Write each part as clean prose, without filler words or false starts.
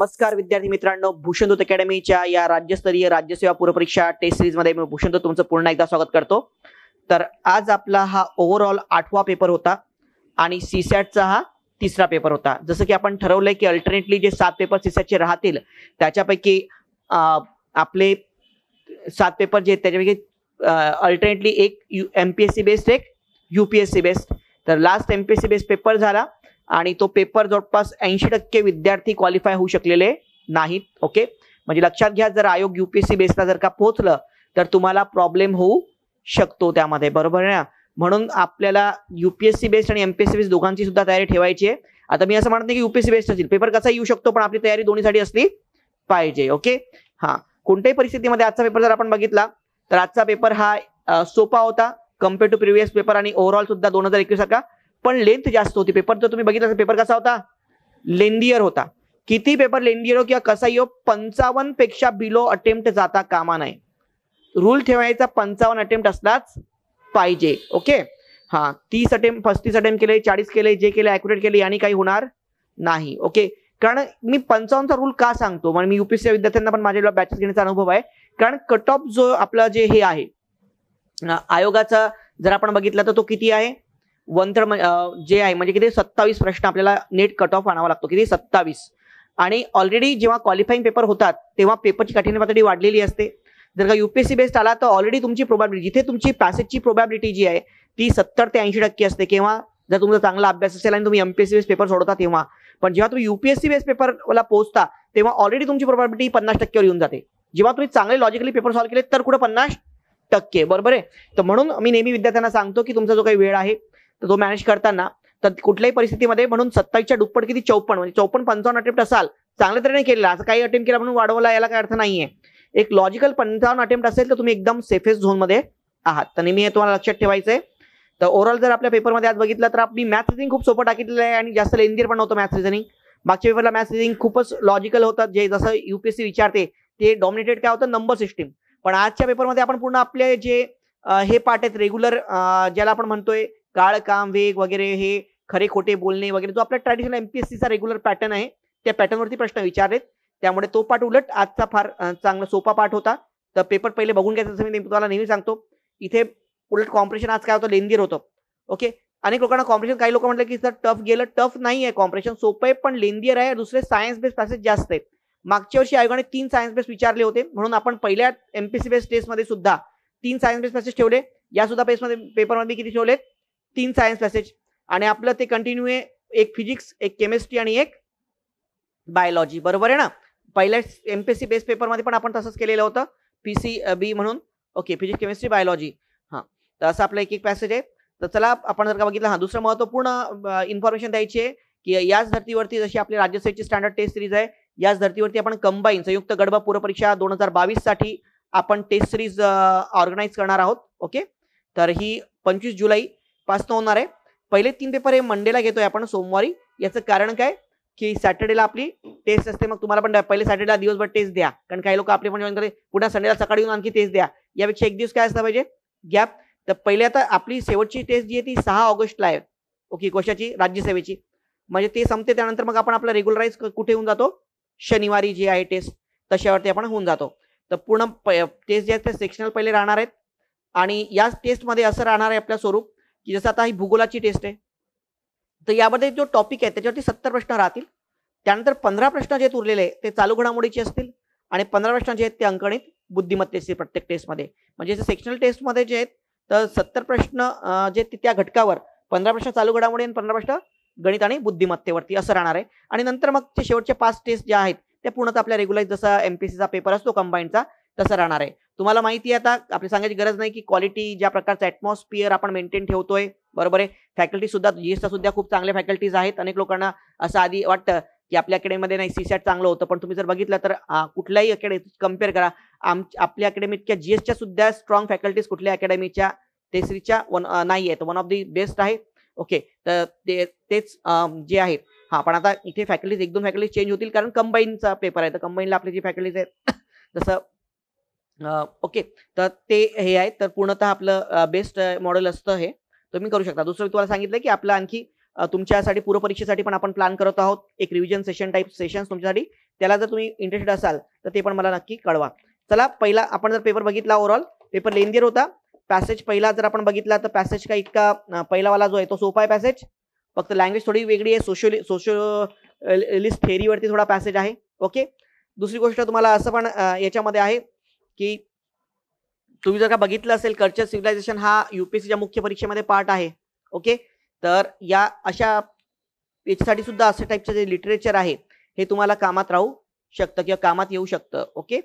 नमस्कार विद्यार्थी मित्रांनो, भूषण दूत अकॅडमीच्या या राज्यस्तरीय राज्यसेवा पूर्वपरीक्षा टेस्ट सिरीज मध्ये मी भूषण दूत तुमचं पुन्हा एकदा स्वागत करतो। तर आज आपला हा ओव्हरऑल 8वा पेपर होता आणि सीसॅटचा हा तिसरा पेपर होता। जसं की आपण ठरवलंय की अल्टरनेटली जे 7 पेपर सीसॅटचे राहतील त्याच्यापैकी आपले 7 पेपर जे त्याच्यापैकी अल्टरनेटली एक एमपीएससी बेस्ड एक यूपीएससी बेस्ड। तर लास्ट एमपीएससी बेस्ड पेपर झाला आणि तो पेपर जवळपास 80% विद्यार्थी क्वालिफाय होऊ शकलेले नाहीत। ओके, म्हणजे लक्षात घ्या, जर आयोग यूपीएससी बेसला जर का पोहोचलं तर तुम्हाला प्रॉब्लेम होऊ शकतो त्यामध्ये, बरोबर आहे ना। म्हणून आपल्याला यूपीएससी बेस्ड आणि एमपीएससी बेस्ड दोघांची सुद्धा तयारी ठेवायची आहे। आता मी असं म्हणत नाही की यूपीएससी बेस्ड असेल, पेपर कसा येऊ शकतो, पण आपली तयारी दोन्हीसाठी असली पाहिजे। ओके, हा, कोणत्याही परिस्थितीमध्ये आजचा पेपर जर आपण बघितला तर आजचा पेपर हा सोपा होता कम्पेअर टू प्रिव्हियस पेपर आणि ओव्हरऑल सुद्धा 2021 सारखा, पण लेंथ जास्त होती। पेपर जर तुम्ही बघितला तर पेपर कसा होता, लेंदियर होता। किती पेपर लेंदियर हो किंवा कसा हो, 55 पेक्षा बिलो अटेम्प्ट जाता कामा नये। रूल ठेवायचा 55 अटेम्प्ट असलाच पाहिजे। ओके, हा, 30 अटेम्प्ट 35 अटेम्प्ट केले, 40 केले, जे केले ॲक्युरेट केले आणि काही होणार नाही। ओके, कारण मी 55चा रूल का सांगतो, म्हणजे मी यूपीएससी विद्यार्थ्यांना पण माझ्या बॅचेस घेण्याचा अनुभव आहे। कारण कट ऑफ जो आपला जे हे आहे आयोगाचा जर आपण बघितला तर तो किती आहे, 1/3 जे आहे म्हणजे किती 27 प्रश्न आपल्याला नेट कट ऑफ आणावा लागतो, किती 27। आणि ऑलरेडी जेव्हा क्वालिफाईंग पेपर होतात तेव्हा पेपरची काठिण्य पातळी वाढलेली असते। जर का यूपीएससी बेस्ड आला तर ऑलरेडी तुमची प्रोबॅबिलिटी, जिथे तुमची पॅसेजची प्रोबॅबिलिटी जी आहे ती 70 ते 80% असते, किंवा जर तुमचा चांगला अभ्यास असेल आणि तुम्ही एमपीएससी बेस्ड पेपर सोडवता तेव्हा। पण जेव्हा तुम्ही यूपीएससी बेस्ड पेपरला पोहोचता तेव्हा ऑलरेडी तुमची प्रोबॅबिलिटी 50% वर येऊन जाते। जेव्हा तुम्ही चांगले लॉजिकली पेपर सॉल्व्ह केले तर कुठे 50%, बरोबर आहे। तर म्हणून मी नेहमी विद्यार्थ्यांना सांगतो की तुमचा जो काही वेळ आहे तर तो मॅनेज करताना तर कुठल्याही परिस्थितीमध्ये, म्हणून 27च्या दुप्पट किती 54, म्हणजे 54-55 अटेम्प्ट असाल, चांगल्या तऱ्हेने केलेला, असं काही अटेम्प्ट केला म्हणून वाढवला याला काही अर्थ नाहीये। एक लॉजिकल 55 अटेम्प्ट असेल तर तुम्ही एकदम सेफेस्ट झोन मध्ये आहात। तर नेहमी हे तुम्हाला लक्षात ठेवायचंय। तर ओव्हरऑल जर आपल्या पेपरमध्ये आज बघितलं तर आपली मॅथ्स रिझनिंग खूप सोपं टाकितलेलं आहे आणि जास्त लेंदियर पण नव्हतं मॅथ्स रिझनिंग। मागच्या पेपरला मॅथ्स रिझनिंग खूपच लॉजिकल होतं, जे जसं यूपीएससी विचारते ते डॉमिनेटेड काय होतं, नंबर सिस्टीम। पण आजच्या पेपरमध्ये आपण पूर्ण आपले जे हे पार्ट आहेत रेग्युलर, ज्याला आपण म्हणतोय काळ काम वेग वगैरे, हे खरे खोटे बोलणे वगैरे, जो आपला ट्रॅडिशनल एमपीएससीचा रेग्युलर पॅटर्न आहे त्या पॅटर्नवरती प्रश्न विचारलेत। त्यामुळे तो पार्ट उलट आजचा फार चांगला सोपा पार्ट होता। तर पेपर पहिले बघून घ्यायचं, जसं मी तुम्हाला नेहमी सांगतो। इथे उलट कॉम्प्रेशन आज काय होतं, लेंदियर होतं। ओके, अनेक लोकांना कॉम्प्रेशन, काही लोक म्हटलं की सर टफ गेलं, टफ नाही आहे कॉम्प्रेशन, सोपं आहे पण लेंदियर आहे। दुसरे सायन्स बेस्ड पॅसेज जास्त आहेत। मागच्या वर्षी आयोगाने 3 सायन्स बेस्ड विचारले होते, म्हणून आपण पहिल्या एमपीएससी बेस्ड टेस्टमध्ये सुद्धा 3 सायन्स बेस्ड पॅसेज ठेवले। या सुद्धा पेपरमध्ये किती ठेवलेत, 3 सायन्स पॅसेज। आणि आपलं ते कंटिन्यू आहे, एक फिजिक्स, एक केमिस्ट्री आणि एक बायोलॉजी, बरोबर आहे ना। पहिल्या एमपीएससी बेस्ड पेपरमध्ये पण आपण तसंच केलेलं होतं, पीसीबी म्हणून। ओके, फिजिक्स केमिस्ट्री बायोलॉजी, हां, तर असं आपलं एक पॅसेज आहे। तर चला आपण जर का बघितलं, हां, दुसरं महत्त्वपूर्ण इन्फॉर्मेशन द्यायची आहे की याच धर्तीवरती जशी आपली राज्यसेवेची स्टँडर्ड टेस्ट सिरीज आहे, याच धर्तीवरती आपण कंबाईन संयुक्त गडबड पूर्वपरीक्षा 2022 साठी आपण टेस्ट सिरीज ऑर्गनाईज करणार आहोत। ओके, तर ही 25 जुलै पासून होणार आहे। पहिले 3 पेपर हे मंडेला घेतोय आपण, सोमवारी। याचं कारण काय की सॅटर्डेला आपली टेस्ट असते, मग तुम्हाला पण पहिले सॅटर्डेला दिवसभर टेस्ट द्या, कारण काही लोक आपले पण जॉईन करते पुन्हा संडेला सकाळी येऊन आणखी टेस्ट द्या, यापेक्षा एक दिवस काय असला पाहिजे, गॅप। तर पहिले आता आपली शेवटची टेस्ट जी आहे ती 6 ऑगस्टला आहे। ओके, कशाची, राज्यसेवेची, म्हणजे ते संपते त्यानंतर मग आपण आपला रेग्युलराईज कुठे होऊन जातो, शनिवारी जी आहे टेस्ट तशावरती आपण होऊन जातो। तर पूर्ण टेस्ट जे आहेत ते सेक्शनल पहिले राहणार आहेत आणि याच टेस्टमध्ये असं राहणार आहे आपलं स्वरूप की जसं आता ही भूगोलाची टेस्ट आहे, तर यामध्ये जो टॉपिक आहे त्याच्यावरती 70 प्रश्न राहतील। त्यानंतर 15 प्रश्न जे उरलेले आहे ते चालू घडामोडीचे असतील आणि 15 प्रश्न जे आहेत ते अंकगणित बुद्धिमत्तेचे प्रत्येक टेस्टमध्ये। म्हणजे सेक्शनल टेस्टमध्ये जे आहेत तर 70 प्रश्न जे त्या घटकावर, 15 प्रश्न चालू घडामोडी आणि 15 प्रश्न गणित आणि बुद्धिमत्तेवरती असं राहणार आहे। आणि नंतर मग ते शेवटचे 5 टेस्ट ज्या आहेत त्या पूर्णतः आपल्या रेग्युलर जसा एमपीएससीचा पेपर असतो कंबाईनचा तसं राहणार आहे। तुम्हाला माहिती आहे, आता आपली सांगायची गरज नाही की क्वालिटी ज्या प्रकारचा ॲटमॉस्फिअर आपण मेंटेन ठेवतोय, बरोबर आहे। फॅकल्टी सुद्धा जीएसच्या सुद्धा खूप चांगल्या फॅकल्टीज आहेत। अनेक लोकांना असं आधी वाटतं की आपल्या अकॅडमीमध्ये नाही सीसॅट चांगलं होतं, पण तुम्ही जर बघितलं तर कुठल्याही अकॅडमी कम्पेअर करा, आपल्या अकॅडमीच्या जीएसच्या सुद्धा स्ट्रॉंग फॅकल्टीज कुठल्या अकॅडमीच्या टेस्टरीच्या नाही आहेत, वन ऑफ दी बेस्ट आहे। ओके, तर तेच जे आहेत, हां, पण आता इथे फॅकल्टीज 1-2 फॅकल्टीज चेंज होतील कारण कंबाईनचा पेपर आहे, तर कंबाईनला आपली जी फॅकल्टीज आहेत जसं ओके, तर ते हे आहे। तर पूर्णतः आपलं बेस्ट मॉडेल असतं, हे तुम्ही करू शकता। दुसरं मी तुम्हाला सांगितलं की आपलं आणखी तुमच्यासाठी पूर्वपरीक्षेसाठी पण आपण प्लॅन करत आहोत, एक रिव्हिजन सेशन टाईप सेशन्स तुमच्यासाठी त्याला जर तुम्ही इंटरेस्टेड असाल तर ते पण मला नक्की कळवा. चला, पहिला आपण जर पेपर बघितला ओव्हरऑल पेपर लेंदियर होता. पॅसेज पहिला जर आपण बघितला तर पॅसेज का इतका पहिलावाला जो आहे तो सोपा आहे पॅसेज, फक्त लँग्वेज थोडी वेगळी आहे. सोशलिस्ट थेअरीवरती थोडा पॅसेज आहे. ओके. दुसरी गोष्ट तुम्हाला असं पण याच्यामध्ये आहे की तुम्ही जर का बघितलं असेल कल्चर सिव्हिलायझेशन हा युपीएससीच्या मुख्य परीक्षेमध्ये पार्ट आहे. ओके. तर या अशा याच्यासाठी सुद्धा अशा टाईपचं जे लिटरेचर आहे हे तुम्हाला कामात राहू शकतं किंवा कामात येऊ शकतं. ओके.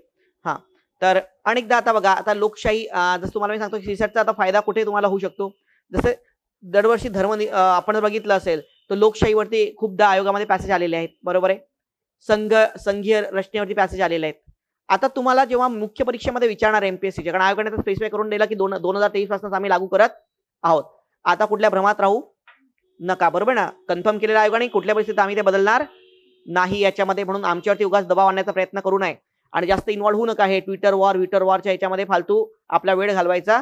हां, तर अनेकदा आता बघा, आता लोकशाही जसं तुम्हाला मी सांगतो सीसॅटचा आता फायदा कुठे तुम्हाला होऊ शकतो. जसं दरवर्षी आपण जर बघितलं असेल तर लोकशाहीवरती खूपदा आयोगामध्ये पॅसेज आलेले आहेत. बरोबर आहे. संघीय रचनेवरती पॅसेज आलेले आहेत. आता तुम्हाला जेव्हा मुख्य परीक्षेमध्ये विचारणार एमपीएससीच्या, कारण आयोगाने स्पेसिफाय करून दिला की 2023 पासून आम्ही लागू करत आहोत. आता कुठल्या भ्रमात राहू नका. बरोबर ना. कन्फर्म केलेल्या आयोगाने कुठल्या परिस्थितीत आम्ही ते बदलणार नाही याच्यामध्ये, म्हणून आमच्यावरती उगाच दबाव आणण्याचा प्रयत्न करू नये आणि जास्त इन्व्हॉल्व्ह होऊ नका. हे ट्विटर वॉरच्या याच्यामध्ये फालतू आपला वेळ घालवायचा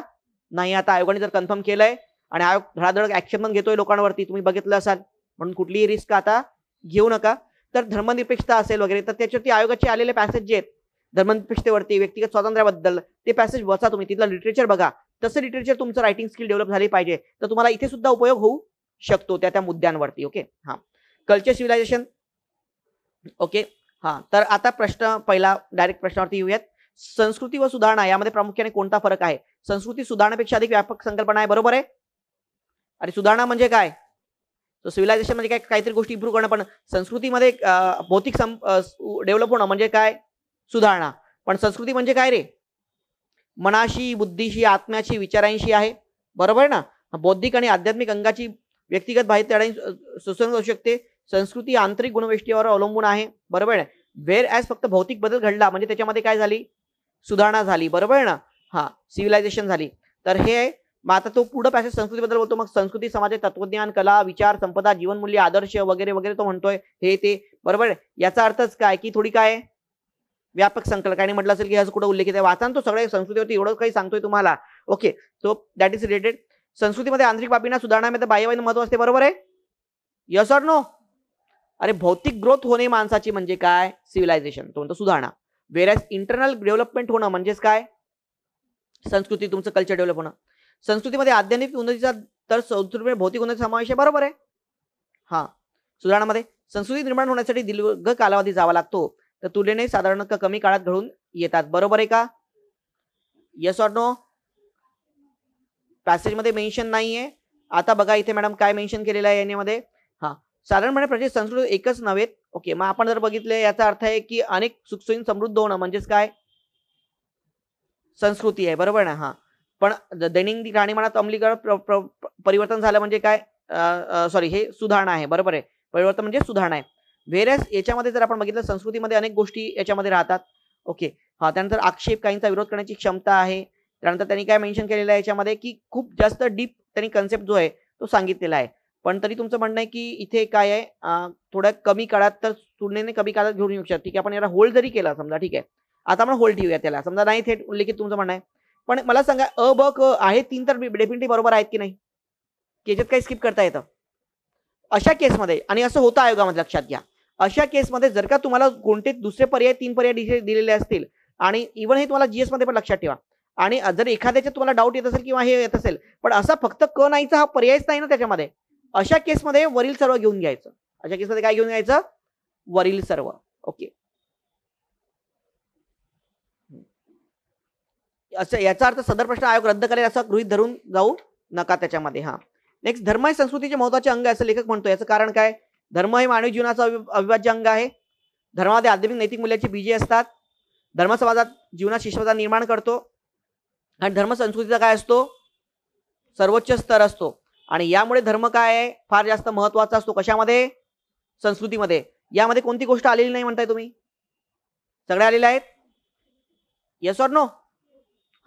नाही. आता आयोगाने जर कन्फर्म केलंय आणि आयोग धडाधड ऍक्शन पण घेतोय लोकांवरती, तुम्ही बघितलं असाल, म्हणून कुठलीही रिस्क आता घेऊ नका. तर धर्मनिरपेक्षता असेल वगैरे तर त्याच्यावरती आयोगाचे आलेले पॅसेज जे आहेत धर्मनिरपेक्षतेवरती, व्यक्तिगत स्वातंत्र्याबद्दल, ते पॅसेज वाचा तुम्ही, तिथलं लिटरेचर बघा. तसं लिटरेचर तुमचं रायटिंग स्किल डेव्हलप झाली पाहिजे, तर तुम्हाला इथे सुद्धा उपयोग होऊ शकतो त्या मुद्द्यांवरती. ओके. हां, कल्चर सिव्हिलायझेशन. ओके. हां, तर आता प्रश्न पहिला डायरेक्ट प्रश्नावरती येऊयात. संस्कृती व सुधारणा यामध्ये प्रामुख्याने कोणता फरक आहे? संस्कृती सुधारण्यापेक्षा अधिक व्यापक संकल्पना आहे. बरोबर आहे. आणि सुधारणा म्हणजे काय? तर सिव्हिलायझेशन म्हणजे काय, काहीतरी गोष्टी इम्प्रूव्ह करणं, पण संस्कृतीमध्ये भौतिक डेव्हलप होणं म्हणजे काय? सुधारणा. पण संस्कृती म्हणजे काय रे? मनाशी, बुद्धीशी, आत्म्याशी, विचारांशी आहे. बरोबर ना. बौद्धिक आणि आध्यात्मिक अंगाची व्यक्तिगत बाह्य सुसंगत असू शकते. संस्कृती आंतरिक गुणवैशिष्ट्यावर अवलंबून आहे. बरोबर आहे. व्हेअर ॲज फक्त भौतिक बदल घडला म्हणजे त्याच्यामध्ये काय झाली? सुधारणा झाली. बरोबर आहे ना. हा, सिव्हिलायझेशन झाली. तर हे आहे. मग आता तो पुढे पॅसेज संस्कृतीबद्दल बोलतो. मग संस्कृती समाज, तत्वज्ञान, कला, विचार, संपदा, जीवनमूल्य, आदर्श वगैरे वगैरे तो म्हणतोय हे ते. बरोबर आहे. याचा अर्थच काय की थोडी काय व्यापक संकल्पना म्हटलं असेल की ह्याचं कुठं उल्लेखित आहे. वाचा तो सगळ्या संस्कृतीवरती एवढं काही सांगतोय तुम्हाला. Okay. So that is related. संस्कृतीमध्ये आंतरिक बाबींना सुधारण्यामध्ये बाह्यबाबींना महत्व असते. बरोबर आहे. Yes or no? अरे भौतिक ग्रोथ होणे माणसाची म्हणजे काय? सिव्हिलायझेशन. तो म्हणतो सुधारणा. वेरॅज इंटरनल डेव्हलपमेंट होणं म्हणजेच काय? संस्कृती, तुमचं कल्चर डेव्हलप होणं. संस्कृतीमध्ये आध्यात्मिक उन्नतीचा तर संस्कृतीमध्ये भौतिक उन्नती समावेश आहे. बरोबर आहे. हा, सुधारणामध्ये संस्कृती निर्माण होण्यासाठी दीर्घ कालावधी जावा लागतो, तर तुलनेने साधारण कमी काळात घडून येतात. बरोबर आहे का? Yes or no? पॅसेज मध्ये मेन्शन नाहीये. आता बघा इथे मॅडम काय मेन्शन केलेलं आहे यामध्ये. हा, साधारणपणे प्रत्येक संस्कृती एकच नव्हे. ओके. मग आपण जर बघितले याचा अर्थ आहे की अनेक सुखसोयी समृद्ध होणं म्हणजेच काय? संस्कृती आहे. बरोबर ना. हा, पण दैनंदिन राहणीमानात अमलीकरण परिवर्तन झालं म्हणजे काय? सॉरी, हे सुधारणा आहे. बरोबर आहे. परिवर्तन म्हणजे सुधारणा आहे. व्हेरॅज याच्यामध्ये जर आपण बघितलं संस्कृतीमध्ये अनेक गोष्टी याच्यामध्ये राहतात. ओके. हा, त्यानंतर आक्षेप, काहींचा विरोध करण्याची क्षमता आहे. त्यानंतर त्यांनी काय मेन्शन केलेलं आहे याच्यामध्ये की खूप जास्त डीप त्यांनी कन्सेप्ट जो आहे तो सांगितलेला आहे. पण तरी तुमचं म्हणणं आहे की इथे काय आहे, थोड्या कमी काळात, तर तुलनेने कमी काळात घेऊन येऊ शकतात. ठीक आहे. आपण याला होल्ड जरी केला समजा, ठीक आहे, आता आपण होल्ड ठेवूया त्याला, समजा नाही थेट उल्लेखित तुमचं म्हणणं आहे. पण मला सांगा अ ब क आहे 3 तर डेफिनेटली बरोबर आहेत की नाही? की याच्यात काही स्किप करता येतं? अशा केसमध्ये, आणि असं होतं आयोगामध्ये, लक्षात घ्या, अशा केसमध्ये जर का तुम्हाला कोणते दुसरे पर्याय 3 पर्याय दिलेले असतील, आणि इव्हन हे तुम्हाला जीएस मध्ये पण लक्षात ठेवा, आणि जर एखाद्याच्या तुम्हाला डाऊट येत असेल किंवा हे येत असेल, पण असा फक्त क नाहीचा हा पर्यायच नाही ना त्याच्यामध्ये, अशा केसमध्ये वरील सर्व घेऊन घ्यायचं. अशा केसमध्ये काय घेऊन घ्यायचं? वरील सर्व. ओके. असं याचा अर्थ सदर प्रश्न आयोग रद्द करेल असं गृहीत धरून जाऊ नका त्याच्यामध्ये. हा, नेक्स्ट, धर्म हे संस्कृतीचे महत्त्वाचे अंग आहे असं लेखक म्हणतो. याचं कारण काय? धर्म हे मानवी जीवनाचा अविभाज्य अंग आहे. धर्मामध्ये आध्यात्मिक नैतिक मूल्याची बीजे असतात. धर्म समाजात जीवनात शिष्टता निर्माण करतो, आणि धर्म संस्कृतीचा काय असतो? सर्वोच्च स्तर असतो. आणि यामुळे धर्म काय आहे? फार जास्त महत्वाचा असतो. कशामध्ये? संस्कृतीमध्ये. यामध्ये कोणती गोष्ट आलेली नाही म्हणताय तुम्ही? सगळे आलेले आहेत. Yes or no?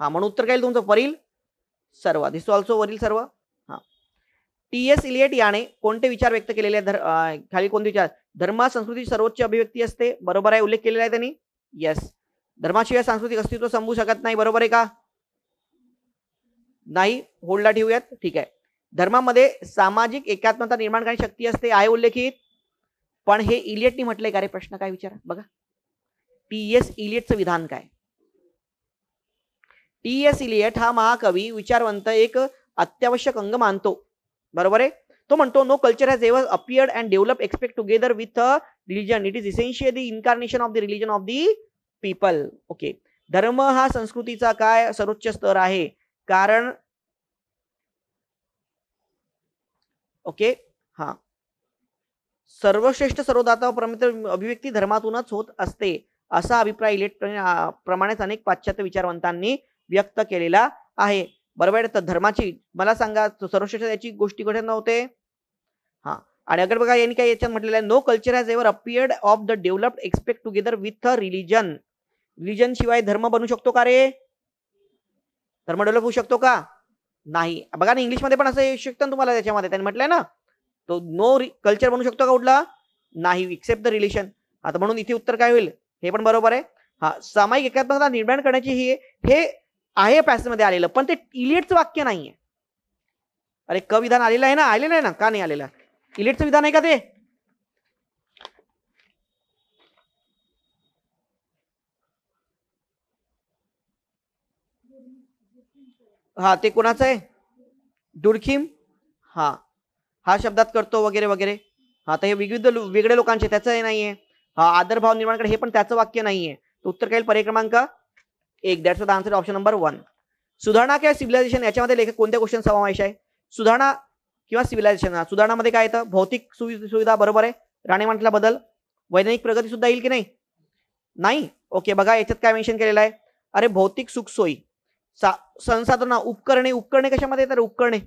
हा, म्हणून उत्तर काय तुमचं? वरील सर्व. दिस ऑल्सो वरील सर्व. हा, टी.एस. इलियट याने कोणते विचार व्यक्त केलेले आहेत? खाली कोणते विचार? धर्म संस्कृतीची सर्वोच्च अभिव्यक्ती असते. बरोबर आहे. उल्लेख केलेला आहे त्यांनी. येस. धर्माशिवाय सांस्कृतिक अस्तित्व संभू शकत नाही. बरोबर आहे का? नाही. होल्डला ठेवूयात. ठीक आहे. धर्मामध्ये सामाजिक एकात्मता निर्माण करण्याची शक्ती असते, आहे उल्लेखित. पण हे इलियटनी म्हटलंय का रे? प्रश्न काय विचारा बघा. टी.एस. इलियटचं विधान काय? टी.एस. इलियट हा महाकवी विचारवंत एक अत्यावश्यक अंग मानतो, बरोबर आहे. तो म्हणतो no culture has ever appeared and develop except together with a religion, it is essential the incarnation of the religion of the people. Okay, धर्म हा संस्कृतीचा काय सर्वोच्च स्तर आहे, कारण ओके हा सर्वश्रेष्ठ सर्वदाता प्रमित अभिव्यक्ती धर्मातूनच होत असते, असा अभिप्राय इलियट प्रमाणेच अनेक पाश्चात्य विचारवंतांनी व्यक्त केलेला आहे, बरोबर. तर धर्माची मला सांगा सर्वश्रेष्ठ याची गोष्टी कुठे नव्हते. हा, आणि अगर बघा यांनी काय याच्यात म्हटलेलं आहे, no culture has ever appeared of the developed except together with a religion. Religion शिवाय धर्म बनू शकतो का रे? धर्म डेव्हलप होऊ शकतो का? नाही. बघा ना इंग्लिशमध्ये पण असं येऊ शकतं तुम्हाला, त्याच्यामध्ये त्यांनी म्हटलंय ना, तो नो कल्चर बनू शकतो का कुठला? नाही, एक्सेप्ट द रिलेशन. आता म्हणून इथे उत्तर काय होईल? हे पण बरोबर आहे. हा, सामायिक एकात्मता निर्माण करण्याची हे आहे पॅसेजमध्ये आलेलं, पण ते इलियटचं वाक्य नाहीये. अरे क विधान आलेलं आहे ना, आलेलं आहे ना, का नाही आलेलं? इलियटचं विधान आहे का ते? हा, ते कोणाचं आहे? दुर्खिम. हा शब्दात करतो वगैरे वगैरे. हा, तर हे विविध वेगळे लोकांचे, त्याचं नाहीये. हा, आदरभाव निर्माण करे, हे पण त्याचं वाक्य नाहीये. तर उत्तर काय? पर्याय क्रमांक 1. That's the answer, option number 1. सुधारणा किंवा सिव्हिलायझेशन याच्यामध्ये लेखक कोणत्या क्वेश्चन समावेश आहे? सुधारणा किंवा सिव्हिलायझेशन. सुधारणामध्ये काय येतं? भौतिक सुविधा, बरोबर आहे. राहणीमानातला बदल, वैज्ञानिक प्रगती सुद्धा येईल की नाही? नाही. ओके, बघा याच्यात काय मेन्शन केलेलं आहे? अरे भौतिक सुखसोयी, संसाधन, उपकरणे कशामध्ये येतात?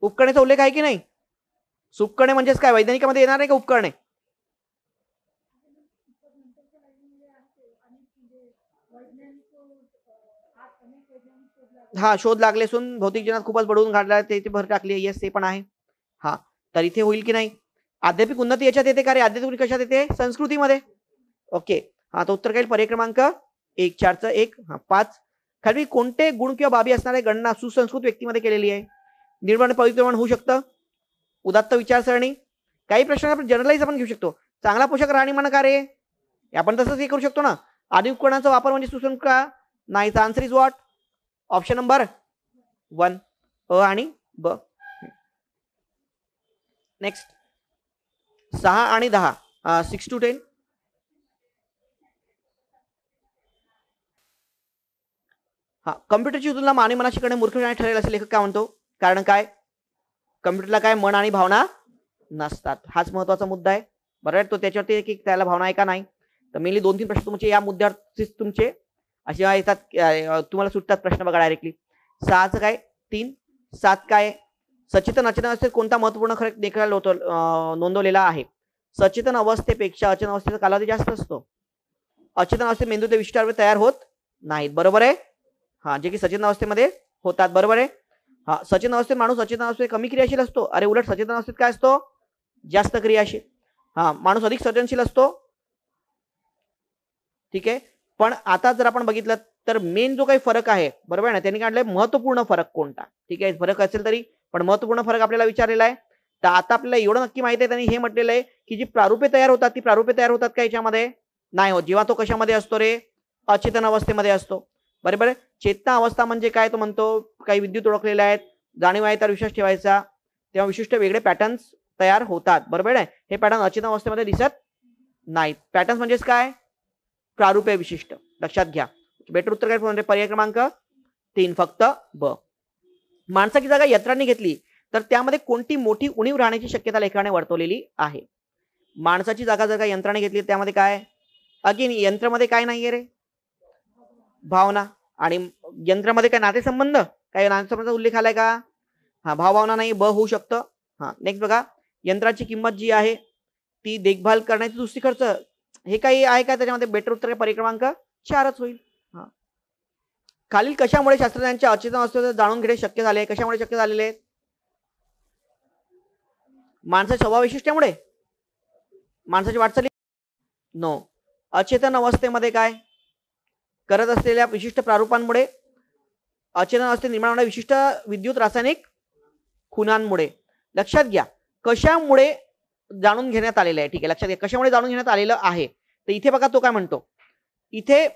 उपकरणेचा उल्लेख आहे की नाही? उपकरणे म्हणजेच काय? वैज्ञानिकामध्ये येणार आहे का उपकरणे? हा, शोध लागले असून भौतिक जीवनात खूपच बढवून काढला, ते भर टाकली. येस, ते पण आहे. हा, तर इथे होईल की नाही? आध्यात्मिक उन्नती याच्यात येते का रे? आध्यात्मिक कशात येते? संस्कृतीमध्ये. ओके, हा, तर उत्तर काय? पर्याय क्रमांक 1. 4चं 1. हा, 5. खाली कोणते गुण किंवा बाबी असणारे गणना सुसंस्कृत व्यक्तीमध्ये केलेली आहे? निर्माण पवित्र होऊ शकतं, उदात्त विचारसरणी. काही प्रश्न आपण जनरलाइज आपण घेऊ शकतो. चांगला पोषक राहणीमान का रे? आपण तसंच हे करू शकतो ना. आधुनिक उपकरणांचा वापर म्हणजे सुसंस्कृत का? नाही. Answer is what? Option number 1, अ आणि ब. नेक्स्ट 6 आणि 10, 6 to 10. हा, कम्प्युटरची तुलना मानवी मनाशी करणे मूर्खपणे ठरेल असे लेखक काय म्हणतो? कारण काय? कम्प्युटरला काय मन आणि भावना नसतात. हाच महत्वाचा मुद्दा आहे, बरोबर. तो त्याच्यावरती की त्याला भावना आहे का नाही. तर मेनली 2-3 प्रश्न तुमचे या मुद्द्यावरतीच तुमचे असे येतात, तुम्हाला सुटतात प्रश्न. बघा डायरेक्टली 6चं काय? 3. 7 काय? सचेतन अचेतन अवस्थेत कोणता महत्वपूर्ण फरक देखील नोंदवलेला आहे? सचेतन अवस्थेपेक्षा अचेतन अवस्थेचा कालावधी जास्त असतो. अचेतन अवस्थेत मेंदूचे विशिष्ट अवयव तयार होत नाहीत, बरोबर आहे. हा, जे की सचेतन अवस्थेमध्ये होतात, बरोबर आहे. हा, सचेतन अवस्थेत माणूस अचेतन अवस्थेत कमी क्रियाशील असतो. अरे उलट सचेतन अवस्थेत काय असतो? जास्त क्रियाशील. हा, माणूस अधिक सर्जनशील असतो, ठीक आहे. पण आता जर आपण बघितलं तर मेन जो काही फरक आहे, बरोबर आहे ना, त्यांनी काढलाय महत्वपूर्ण फरक कोणता. ठीक आहे, फरक असेल तरी पण महत्वपूर्ण फरक आपल्याला विचारलेला आहे. तर आता आपल्याला एवढं नक्की माहिती आहे, त्यांनी हे म्हटलेलं आहे की जी प्रारूपे तयार होतात, ती प्रारूपे तयार होतात का याच्यामध्ये? नाही होत. जेव्हा तो कशामध्ये असतो रे? अचेतन अवस्थेमध्ये असतो, बरोबर आहे. चेतना अवस्था म्हणजे काय? तो म्हणतो काही विद्युत ओळखलेल्या आहेत, जाणीव आहे, तर विश्वास ठेवायचा, तेव्हा विशिष्ट वेगळे पॅटर्न्स तयार होतात, बरोबर आहे. हे पॅटर्न अचेतन अवस्थेमध्ये दिसत नाहीत. पॅटर्न्स म्हणजेच काय? प्रारूपे विशिष्ट. लक्षात घ्या. बेटर उत्तर काय? पर्याय क्रमांक 3 फक्त ब. माणसाची जागा यंत्रांनी घेतली तर त्यामध्ये कोणती मोठी उणीव राहण्याची शक्यता लेखकाने वर्तवलेली आहे? माणसाची जागा जर का यंत्राने घेतली त्यामध्ये काय? अगेन यंत्रामध्ये काय नाहीये रे? भावना. आणि यंत्रामध्ये काय नातेसंबंध? काय नातेसंबंधाचा उल्लेख आलाय का? हा, भावना नाही, ब होऊ शकतं. हा, नेक्स्ट बघा, यंत्राची किंमत जी आहे ती देखभाल करण्याची दुसरी खर्च, हे काही आहे का त्याच्यामध्ये? बेटर उत्तर पर्याय क्रमांक 4च होईल. हा, खालील कशामुळे शास्त्रज्ञांच्या अचेतन अवस्थेत जाणून घेणे शक्य झाले? कशामुळे शक्य झालेले? माणसाच्या स्वभाव वैशिष्ट्यामुळे, माणसाची वाटचाली? नो. अचेतन अवस्थेमध्ये काय करत असलेल्या विशिष्ट प्रारूपांमुळे, अचेतन अवस्थेत निर्माण होणाऱ्या विशिष्ट विद्युत रासायनिक खुणांमुळे. लक्षात घ्या, कशामुळे जाणून घेण्यात आलेलं आहे. ठीक आहे, लक्षात घ्या कशामुळे जाणून घेण्यात आलेलं आहे. तर इथे बघा तो काय म्हणतो, इथे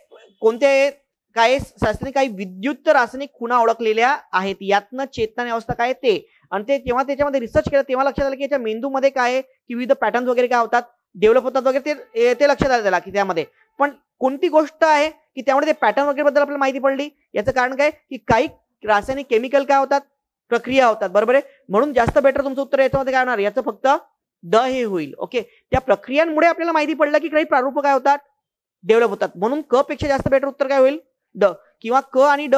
कोणते काय शास्त्राने काही विद्युत रासायनिक खुणा ओळखलेल्या आहेत, यातनं चेतन अवस्था काय ते, आणि ते जेव्हा त्याच्यामध्ये रिसर्च केलं तेव्हा लक्षात आलं की याच्या मेंदूमध्ये काय आहे की विविध पॅटर्न वगैरे काय होतात, डेव्हलप होतात वगैरे, ते लक्षात आलं त्याला की त्यामध्ये. पण कोणती गोष्ट आहे की त्यामुळे ते पॅटर्न वगैरे बद्दल आपल्याला माहिती पडली, याचं कारण काय की काही रासायनिक केमिकल काय होतात, प्रक्रिया होतात, बरोबर आहे. म्हणून जास्त बेटर तुमचं उत्तर याच्यामध्ये काय होणार, याचं फक्त ड हे होईल. ओके, त्या प्रक्रियांमुळे आपल्याला माहिती पडलं की काही प्रारूप काय होतात, डेव्हलप होतात, म्हणून क पेक्षा जास्त बेटर उत्तर काय होईल, ड. किंवा क आणि ड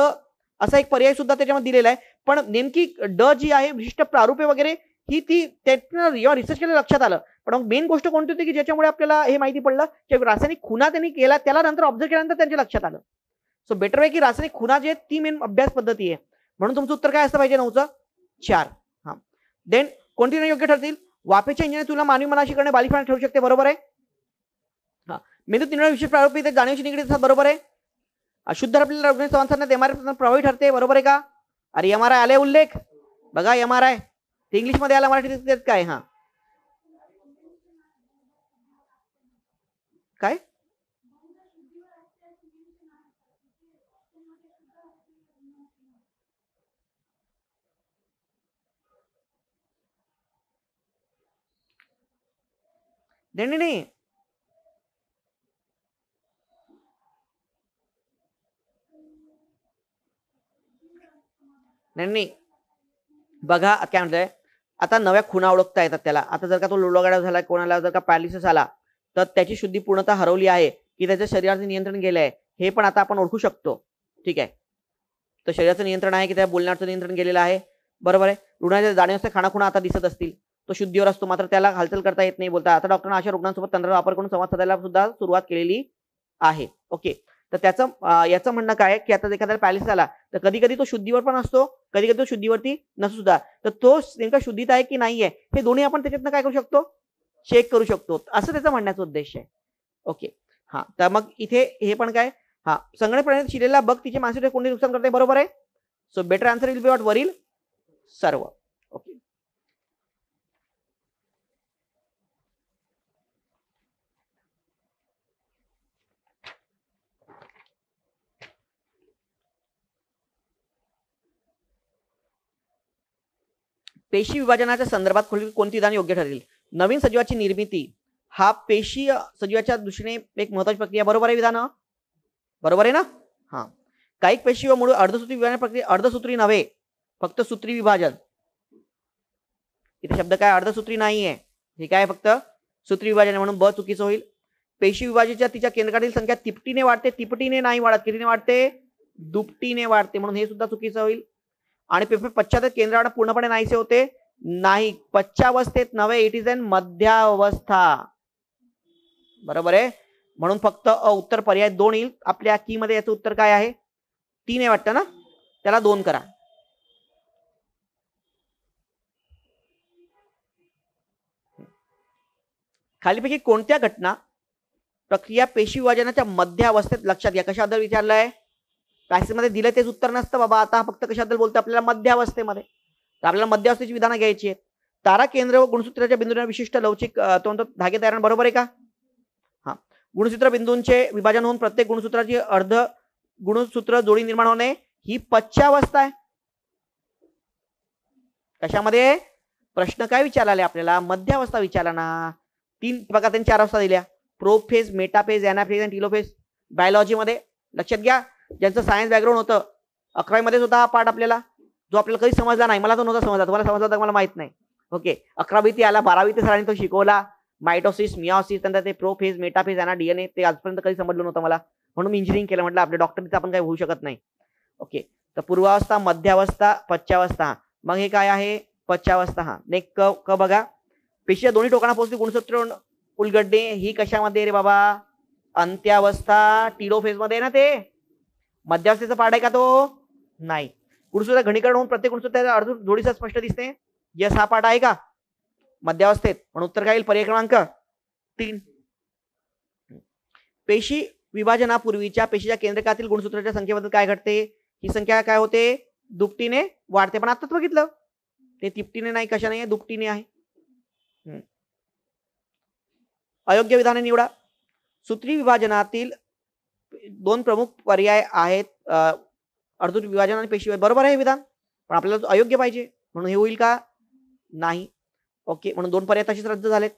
असा एक पर्याय सुद्धा त्याच्यामध्ये दिलेला आहे. पण नेमकी ड जी आहे विशिष्ट प्रारूपे वगैरे ही ती त्यातनं रिसर्च केलं लक्षात आलं. पण मग मेन गोष्ट कोणती होती की ज्याच्यामुळे आपल्याला हे माहिती पडलं की रासायनिक खुणा त्यांनी केला, त्याला नंतर ऑब्झर्व केल्यानंतर त्यांच्या लक्षात आलं. सो बेटर आहे की रासायनिक खुणा जे ती मेन अभ्यास पद्धती आहे. म्हणून तुमचं उत्तर काय असतं पाहिजे, 9चं 4. हा, देन कोणती नाही योग्य ठरतील, वाफेच्या इंजिने तुला मानवी मनाशी करणे बालिशपणा ठरू शकते, बरोबर आहे. हा, मेंदू 3 विशेष प्रारूप जाणीवशी निगडीत असतात, बरोबर आहे. अशुद्ध आपल्याला संवाद एमआरआय प्रभावी ठरते, बरोबर आहे का. अरे एमआरआय आले उल्लेख बघा, एमआरआय ते इंग्लिश मध्ये आला, मराठीत काय, हा काय नाही नाही नाही बघा काय म्हणतंय, आता नव्या खुणा ओळखता येतात त्याला. आता जर का तो लोळगाडा झाला, कोणाला जर का पॅरालिसिस आला, तर त्याची शुद्धी पूर्णतः हरवली आहे की त्याच्या शरीराचं नियंत्रण गेलं आहे, हे पण आता आपण ओळखू शकतो. ठीक आहे, तर शरीराचं नियंत्रण आहे की त्या बोलण्याचं नियंत्रण गेलेलं आहे, बरोबर आहे. रुग्णाच्या जाणीव खाणा खुणा आता दिसत असतील, तो शुद्धीवर असतो, मात्र त्याला हालचाल करता येत नाही, बोलता. आता डॉक्टरांना अशा रुग्णांसोबत तंत्राचा वापर करून संवाद साधायला सुद्धा सुरुवात केलेली आहे. ओके, तर त्याचं याचं म्हणणं काय की आता एखाद्याला पॅरालिसिस आला तर कधी कधी तो शुद्धीवर पण असतो, कधी कधी तो शुद्धीवरती नसतो सुद्धा. तर तो नेमका शुद्धीत आहे की नाहीये हे दोन्ही आपण त्याच्यातनं काय करू शकतो, चेक करू शकतो, असं त्याचा म्हणण्याचा उद्देश आहे. ओके, हा, तर मग इथे हे पण काय, हा, संगणक प्रणालीत शिरलेला बग तिचे मानसिक कोणते नुकसान करते, बरोबर आहे. So better answer will be what, वरील सर्व. ओके, पेशी विभाजनाच्या संदर्भात कोणती विधान योग्य ठरेल. नवीन सजीवाची निर्मिती हा पेशी सजीवाच्या दृष्टीने एक महत्वाची प्रक्रिया, बरोबर आहे विधान, बरोबर आहे ना. हा, काही पेशी व मूळ अर्धसूत्री विभाजन प्रक्रिया, अर्धसूत्री नव्हे फक्त सूत्री विभाजन. इथे शब्द काय अर्धसूत्री नाहीये, हे काय फक्त सूत्री विभाजन, म्हणून ब चुकीचं होईल. पेशी विभाजनाच्या तिच्या केंद्रकातील संख्या तिपटीने वाढते, तिपटीने नाही वाढत, कितीने वाढते, दुपटीने वाढते, म्हणून हे सुद्धा चुकीचं होईल. आणि पश्चात केंद्रावर पूर्णपणे नाहीसे होते, नाही, पश्चावस्थेत नव्हे, इट इज एन मध्यावस्था, बरोबर आहे. म्हणून फक्त उत्तर पर्याय 2 येईल आपल्या की मध्ये. याचं उत्तर काय आहे, 3 आहे वाटतं ना, त्याला 2 करा. खालीपैकी कोणत्या घटना प्रक्रिया पेशी विभाजनाच्या मध्य अवस्थेत, लक्षात घ्या कशाबद्दल विचारलंय, पॅसेजमध्ये दिलं तेच उत्तर नसतं बाबा. आता फक्त कशाबद्दल बोलतो आपल्याला, मध्य अवस्थेमध्ये. तर आपल्याला मध्य अवस्थेची विधानं घ्यायची आहेत. तारा केंद्र व गुणसूत्राच्या बिंदूंना विशिष्ट लवचिक धागे तयार, बरोबर आहे का. हा, गुणसूत्र बिंदूंचे विभाजन होऊन प्रत्येक गुणसूत्राची अर्ध गुणसूत्र जोडी निर्माण होणे ही पश्चावस्था आहे. कशामध्ये प्रश्न काय विचारला आपल्याला, मध्यावस्था विचारला ना. 3 बघा, त्यांनी 4 अवस्था दिल्या, प्रोफेज, मेटाफेज, एनाफेज आणि टिलोफेज. बायोलॉजी मध्ये लक्षात घ्या, ज्यांचं सायन्स बॅकग्राऊंड होतं 11वी मध्ये सुद्धा हा पार्ट आपल्याला, जो आपल्याला कधी समजला नाही, मला तो नव्हता समजला, तुम्हाला समजला तर मला माहित नाही. ओके, 11वी ते आला, 12वी ते सरांनी तो शिकवला, मायटोसिस, मिओसिस, नंतर ते प्रोफेज, मेटाफेज, आणि डीएनए, ते आजपर्यंत कधी समजलं नव्हतं मला, म्हणून मी इंजिनिअरिंग केलं. म्हटलं आपल्या डॉक्टरचं आपण काही होऊ शकत नाही. ओके, तर पूर्वावस्था, मध्यावस्था, पश्चावस्था. मग हे काय आहे, पश्चावस्था. हा, नेक्स्ट क बघा, पेशीच्या दोन्ही टोकांना पोहोचते गुणसूत्र उलगडणे ही कशामध्ये रे बाबा, अंत्यावस्था, टिलोफेज मध्ये ना. ते मध्यावस्थेचा पार्ट आहे का तो, नाही. गुणसूत्र घनीकरण होऊन प्रत्येक गुणसूत्र अर्ध जोडीचा स्पष्ट दिसते, यस, हा पार्ट आहे का मध्यावस्थेत, म्हणून उत्तर काय येईल, पर्याय क्रमांक 3. पेशी विभाजनापूर्वीच्या पेशीच्या केंद्रकातील गुणसूत्राच्या संख्येबद्दल काय घडते, ही संख्या काय होते, दुपटीने वाढते. पण आताच बघितलं ते तिपटीने नाही, कशा नाही, दुपटीने आहे. अयोग्य विधाने निवडा. सूत्री विभाजनातील दोन प्रमुख पर्याय आहेत, अर्धसूत्री विभाजन आणि पेशी विभाजन. बरोबर आहे हे विधान, पण आपल्याला अयोग्य पाहिजे म्हणून हे होईल का? नाही. ओके, म्हणून दोन पर्याय तसेच रद्द झालेत.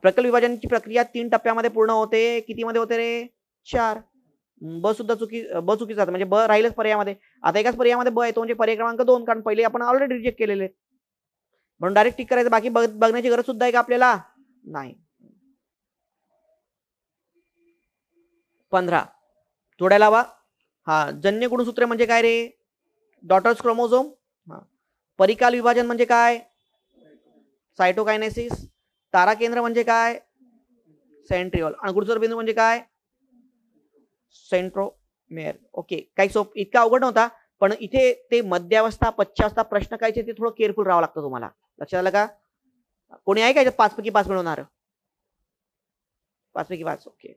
प्रकल्प विभाजनाची प्रक्रिया 3 टप्प्यामध्ये पूर्ण होते. किती मध्ये होते रे? 4. ब सुद्धा चुकीचा म्हणजे ब राहिलच पर्यायामध्ये. आता एकाच पर्यायामध्ये ब येतो म्हणजे पर्याय क्रमांक 2, कारण पहिले आपण ऑलरेडी रिजेक्ट केलेले, म्हणून डायरेक्ट टिक करायचं. बाकी बघण्याची गरज सुद्धा आहे का आपल्याला? नाही. 15 जोडायला हवा. हा, जन्य गुणसूत्रे म्हणजे काय रे? Daughters chromosome. हा, परिकाल विभाजन म्हणजे काय? सायटोकायनेसिस. तारा केंद्र म्हणजे काय? सेंट्रिओल. आणि गुरुत्वार बिंदू म्हणजे काय? सेंट्रोमेअर. ओके, काही इतका अवघड नव्हता, पण इथे ते मध्यावस्था पश्चावस्था प्रश्न काय ते थोडं केअरफुल राहावं लागतं तुम्हाला. लक्षात आलं का? कोणी आहे का 5 पैकी 5 मिळवणार? 5 पैकी 5. ओके.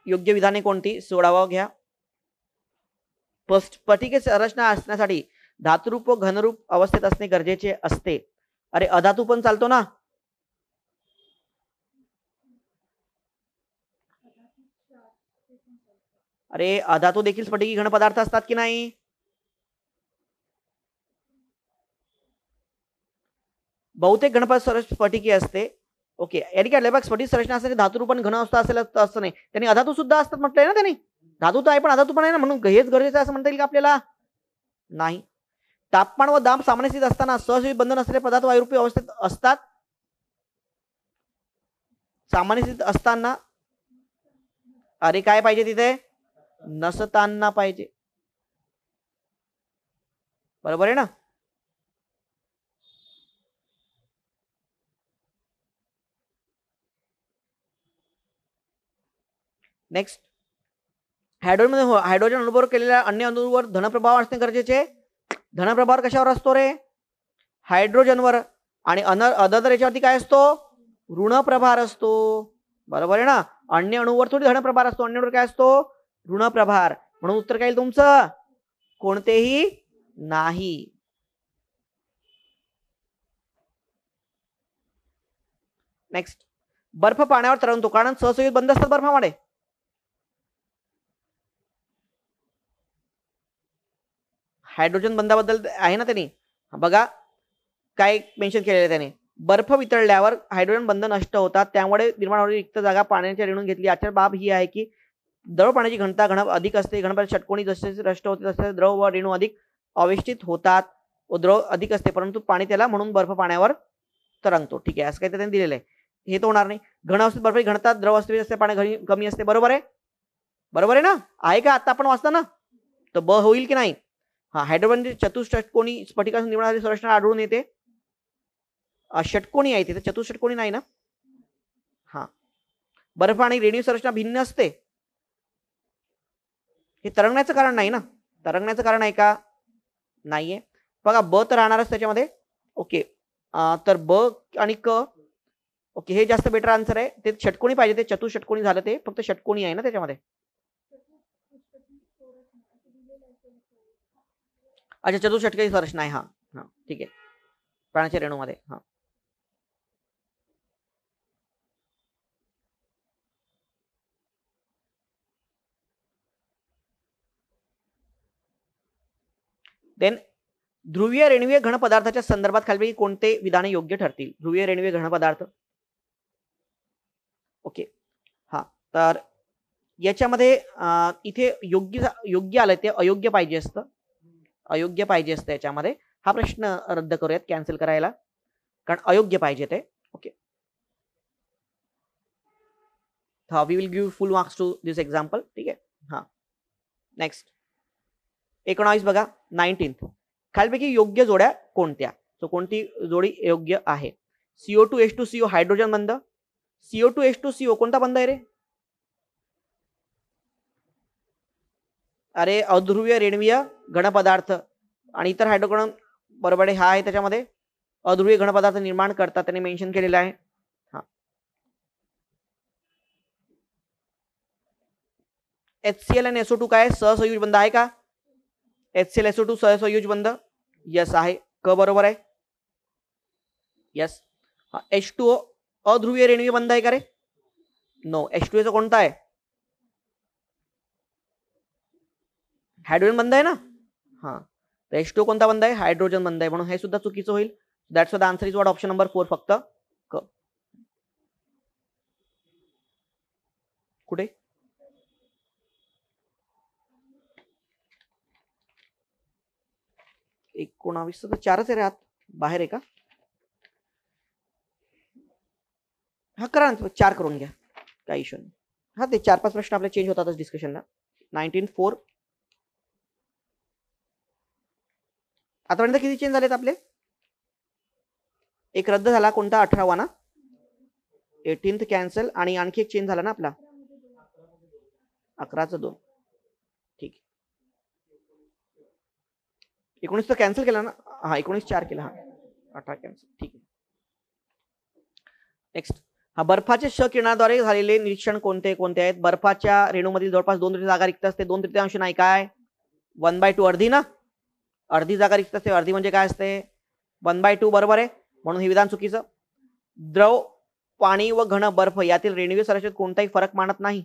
योग्य विधाने कोणती? 16वा घ्या. स्फटिके संरचना असण्यासाठी धातुरूप व घनरूप अवस्थेत असणे गरजेचे असते. अरे अधातू पण चालतो ना? अरे अधातू देखील स्फटिकी घन पदार्थ असतात की नाही? बहुतेक घनपदार्थ स्फटिकी असते. ओके, यानी काय बघ, स्फटिक संरचना असते धातुरूप आणि घन अवस्था असेल असं नाही. त्यांनी अधातू सुद्धा असतात म्हटलंय ना त्यांनी. धातू तर आहे पण अधातू पण आहे ना, म्हणून हेच गरजेचं आहे असं म्हणता येईल का आपल्याला? नाही. तापमान व दाब सामान्य स्थितीत असताना सहजीवी बंधन असलेले पदार्थ वायुरूपी अवस्थेत असतात. सामान्य स्थितीत असताना. अरे काय पाहिजे तिथे? नसताना पाहिजे. बरोबर आहे ना? नेक्स्ट, हायड्रोजन अणुवर केलेल्या अन्य अणूवर धनप्रभाव असणे गरजेचे. धनप्रभाव कशावर असतो रे? हायड्रोजनवर. आणि अदर याच्यावरती काय असतो? ऋण प्रभार असतो. बरोबर आहे ना? अन्य अणूवर थोडी धनप्रभार असतो, अन्य अणूवर काय असतो? ऋण प्रभार. म्हणून उत्तर काय तुमचं? कोणतेही नाही. नेक्स्ट, बर्फ पाण्यावर तरंगतो कारण सहसंयोजित बंध असतात बर्फामध्ये. हायड्रोजन बंधाबद्दल आहे ना त्यांनी, बघा काय मेन्शन केलेलं आहे त्याने. बर्फ वितळल्यावर हायड्रोजन बंध नष्ट होतात, त्यामुळे निर्माण होणारी रिक्त जागा पाण्याच्या रेणून घेतली. आजच्या बाब ही आहे की द्रव पाण्याची घनता अधिक असते. घनपदार्थ षटकोनी जसे नष्ट होते तसे द्रव व रेणू अधिक अवेष्टित होतात व द्रव अधिक असते, परंतु पाणी त्याला म्हणून बर्फ पाण्यावर तरंगतो. ठीक आहे, असं काही त्यांनी दिलेलं आहे. हे तर होणार नाही. घन अवस्थेत बर्फ घनता, द्रव अवस्थेत असते पाणी कमी असते. बरोबर आहे? बरोबर आहे ना? आहे का? आता आपण वाचता ना, तर ब होईल की नाही? हा, हायड्रोजन चतुष्षटकोनी स्फटिकापासून निर्माण झालेली संरचना आढळून येते. षटकोनी आहे तिथे, चतुष्षटकोनी नाही ना? हा, बर्फ आणि रेणू संरचना भिन्न असते. हे तरंगण्याचं कारण नाही ना? तरंगण्याचं कारण आहे का? नाहीये. बघा ब तर राहणारच त्याच्यामध्ये. ओके, तर ब आणि क. ओके, हे जास्त बेटर आन्सर आहे. ते षटकोनी पाहिजे, ते चतुष्षटकोनी झालं, ते फक्त षटकोनी आहे ना त्याच्यामध्ये. अच्छा, चतुष्षटकोनी संरचना आहे. हा हा, ठीक आहे, प्राण्याच्या रेणूमध्ये. हा, देन ध्रुवीय रेणुवीय घन पदार्थाच्या संदर्भात खालील कोणते विधाने योग्य ठरतील? ध्रुवीय रेणुवीय घन पदार्थ. ओके, हा, तर याच्यामध्ये इथे योग्य आलं, ते अयोग्य पाहिजे असतं. अयोग्य पाहिजे असतं याच्यामध्ये. हा प्रश्न रद्द करूयात, कॅन्सल करायला, कारण अयोग्य पाहिजे ते. ओके, हा, we will give full marks to this example. ठीक आहे. हा, नेक्स्ट 19 बघा, 19th. खालीलपैकी योग्य जोड्या कोणत्या? सो कोणती जोडी योग्य आहे? CO2H2CO हायड्रोजन बंध. CO2H2CO कोणता बंध आहे रे? अरे अध्रुवीय रेणवीय घन पदार्थ आणि इतर हायड्रोजन. बरोबर आहे, हा आहे त्याच्यामध्ये. अध्रुवीय घन पदार्थ निर्माण करतात, त्यांनी मेन्शन केलेलं आहे. हा, HCl आणि SO2 काय सहसंयुज बंध आहे का? HCl SO2 सहसंयुज बंध यस आहे. क बरोबर आहे. यस. H2O अध्रुवीय रेणुकीय बंध आहे का रे? नो. H2O कोणता आहे? हायड्रोजन बंध आहे ना. हा, तर H2O कोणता बंध आहे? हायड्रोजन बंध आहे, म्हणून हे सुद्धा चुकीचं होईल. That's the answer is what option number 4 फक्त क. कुठे? एकोणावीस तर 4च आहे. आत बाहेर आहे का? हा करा ना, 4 करून घ्या, काही इश्यू नाही. हा, ते 4-5 प्रश्न आपले चेंज होतातच डिस्कशनला. 19-4 आतापर्यंत किती चेंज झालेत आपले? एक रद्द झाला, कोणता? 18वा ना. 18th कॅन्सल, आणि आणखी एक चेंज झाला ना आपला 11चं 2. ठीक आहे. 19 कॅन्सल केला ना. हा, 19 4 केला. हा, 18 कॅन्सल. ठीक आहे. नेक्स्ट. हा, बर्फाच्या क्ष किरणाद्वारे झालेले निरीक्षण कोणते कोणते आहेत? बर्फाच्या रेणूमधील जवळपास 2 जागा रिक्त असते. 2/3 नाही काय? 1/2 अर्धी ना. अर्धी जागा रिक्त असते. अर्धी म्हणजे काय असते? 1/2 बरोबर आहे, म्हणून हे विधान चुकीचं. द्रव, पाणी व घन बर्फ यातील रेणुकीय संरचनेत कोणताही फरक मानत नाही.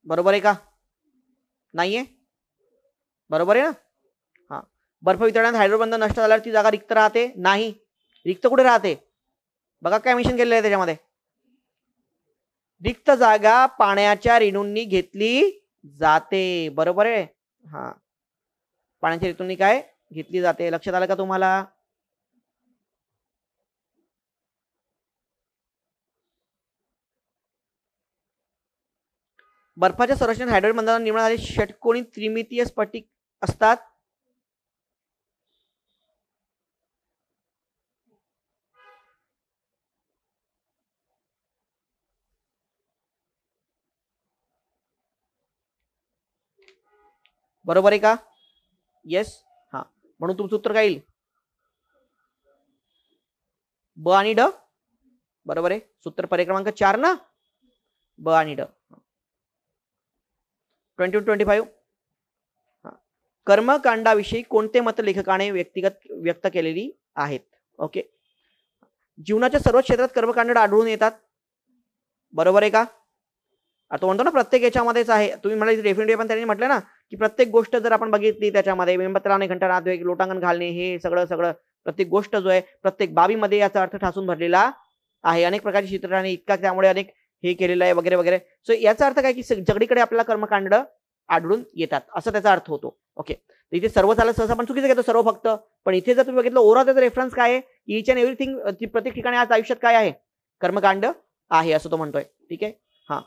बरोबर आहे का? नाहीये. बरोबर आहे ना. हा, बर्फ वितरणात हायड्रोबंध नष्ट झाल्यावर ती जागा रिक्त राहते? नाही. रिक्त कुठे राहते? बघा काय मेन्शन केलेलं आहे त्याच्यामध्ये. रिक्त जागा पाण्याच्या रेणूंनी घेतली जाते. बरोबर आहे. हा, पाण्याच्या रेणूंनी काय घेतली जाते? लक्षात आलं का तुम्हाला? बर्फाच्या संरचनेत हायड्रोजन बंधाने निर्माण झालेले षटकोनी त्रिमितीय स्फटिक असतात. बरोबर आहे का? येस. हा, म्हणून तुमचं उत्तर काय येईल? ब आणि ड. बरोबर आहे. सूत्र पर्याय क्रमांक 4 ना. ब आणि ड. 20-25. कर्मकांडाविषयी कोणते मत लेखकाने व्यक्त केलेली आहेत? ओके. जीवनाच्या सर्व क्षेत्रात कर्मकांड आढळून येतात. बरोबर आहे का? आता म्हणतो ना प्रत्येक याच्यामध्येच आहे. तुम्ही मला डेफिनेटली पण त्यांनी म्हटलं ना की प्रत्येक गोष्ट जर आपण बघितली त्याच्यामध्ये मेणबत्ती घंटा नादवेग लोटांगण घालणे हे सगळं सगळं प्रत्येक गोष्ट जो आहे प्रत्येक बाबीमध्ये याचा अर्थ ठासून भरलेला आहे. अनेक प्रकारची चित्र आणि इतका त्यामुळे अनेक हे केलेलं आहे वगैरे वगैरे. सो याचा अर्थ काय की सगळीकडे आपल्याला कर्मकांड आढळून येतात असं त्याचा अर्थ होतो. ओके. इथे सर्व झालं सहसा आपण चुकीचं घेतो सर्व फक्त, पण इथे जर तुम्ही बघितलं ओव्हरऑल त्याचा रेफरन्स काय आहे? ईच अँड एव्हरीथिंग प्रत्येक ठिकाणी आज आयुष्यात काय आहे? कर्मकांड आहे असं तो म्हणतोय. ठीक आहे. हा,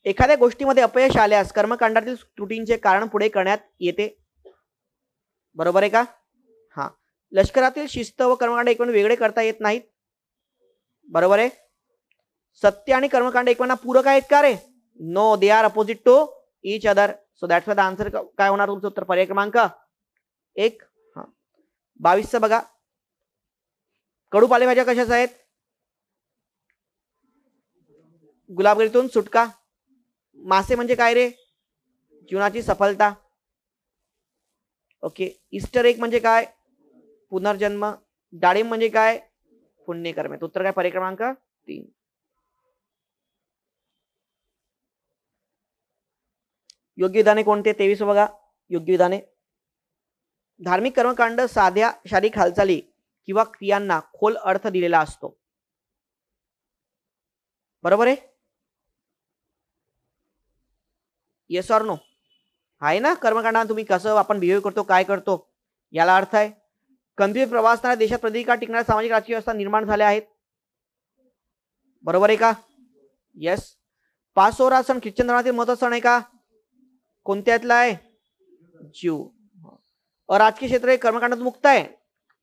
एखाद्या गोष्टीमध्ये अपयश आल्यास कर्मकांडातील त्रुटींचे कारण पुढे करण्यात येते. बरोबर आहे का? हा, लष्करातील शिस्त व कर्मकांड एकमेकांना वेगळे करता येत नाहीत. बरोबर आहे. सत्य आणि कर्मकांड एकमेकांना पूरक आहेत का रे? No, they are opposite to each other. So that's the answer काय होणार तुमचं उत्तर? पर्याय क्रमांक 1. हा, 22 बघा. कडू पालेभाज्या कशाच आहेत? गुलाबगिरीतून सुटका. मासे म्हणजे काय रे? जीवनाची सफलता. ओके. इस्टर एग म्हणजे काय? पुनर्जन्म. डाळिंब म्हणजे काय? पुण्यकर्म. उत्तर काय? पर्याय क्रमांक 3. योग्य विधाने कोणते? 23 बघा. योग्य विधाने. धार्मिक कर्मकांड साध्या शारीरिक हालचाली किंवा क्रियांना खोल अर्थ दिलेला असतो. बरोबर आहे. Yes or no? आहे ना. कर्मकांडात तुम्ही कसं आपण बिहेव करतो, काय करतो याला अर्थ आहे. गंभीर प्रवासना देशात प्रदीर्घकाळ टिकणाऱ्या सामाजिक राजकीय व्यवस्था निर्माण झाल्या आहेत. बरोबर आहे का? येस. पासोरा सण ख्रिश्चन धर्मातील महत्त्वाचा सण आहे का? कोणत्यातला आहे? जीव. राजकीय क्षेत्र हे कर्मकांडात मुक्त आहे.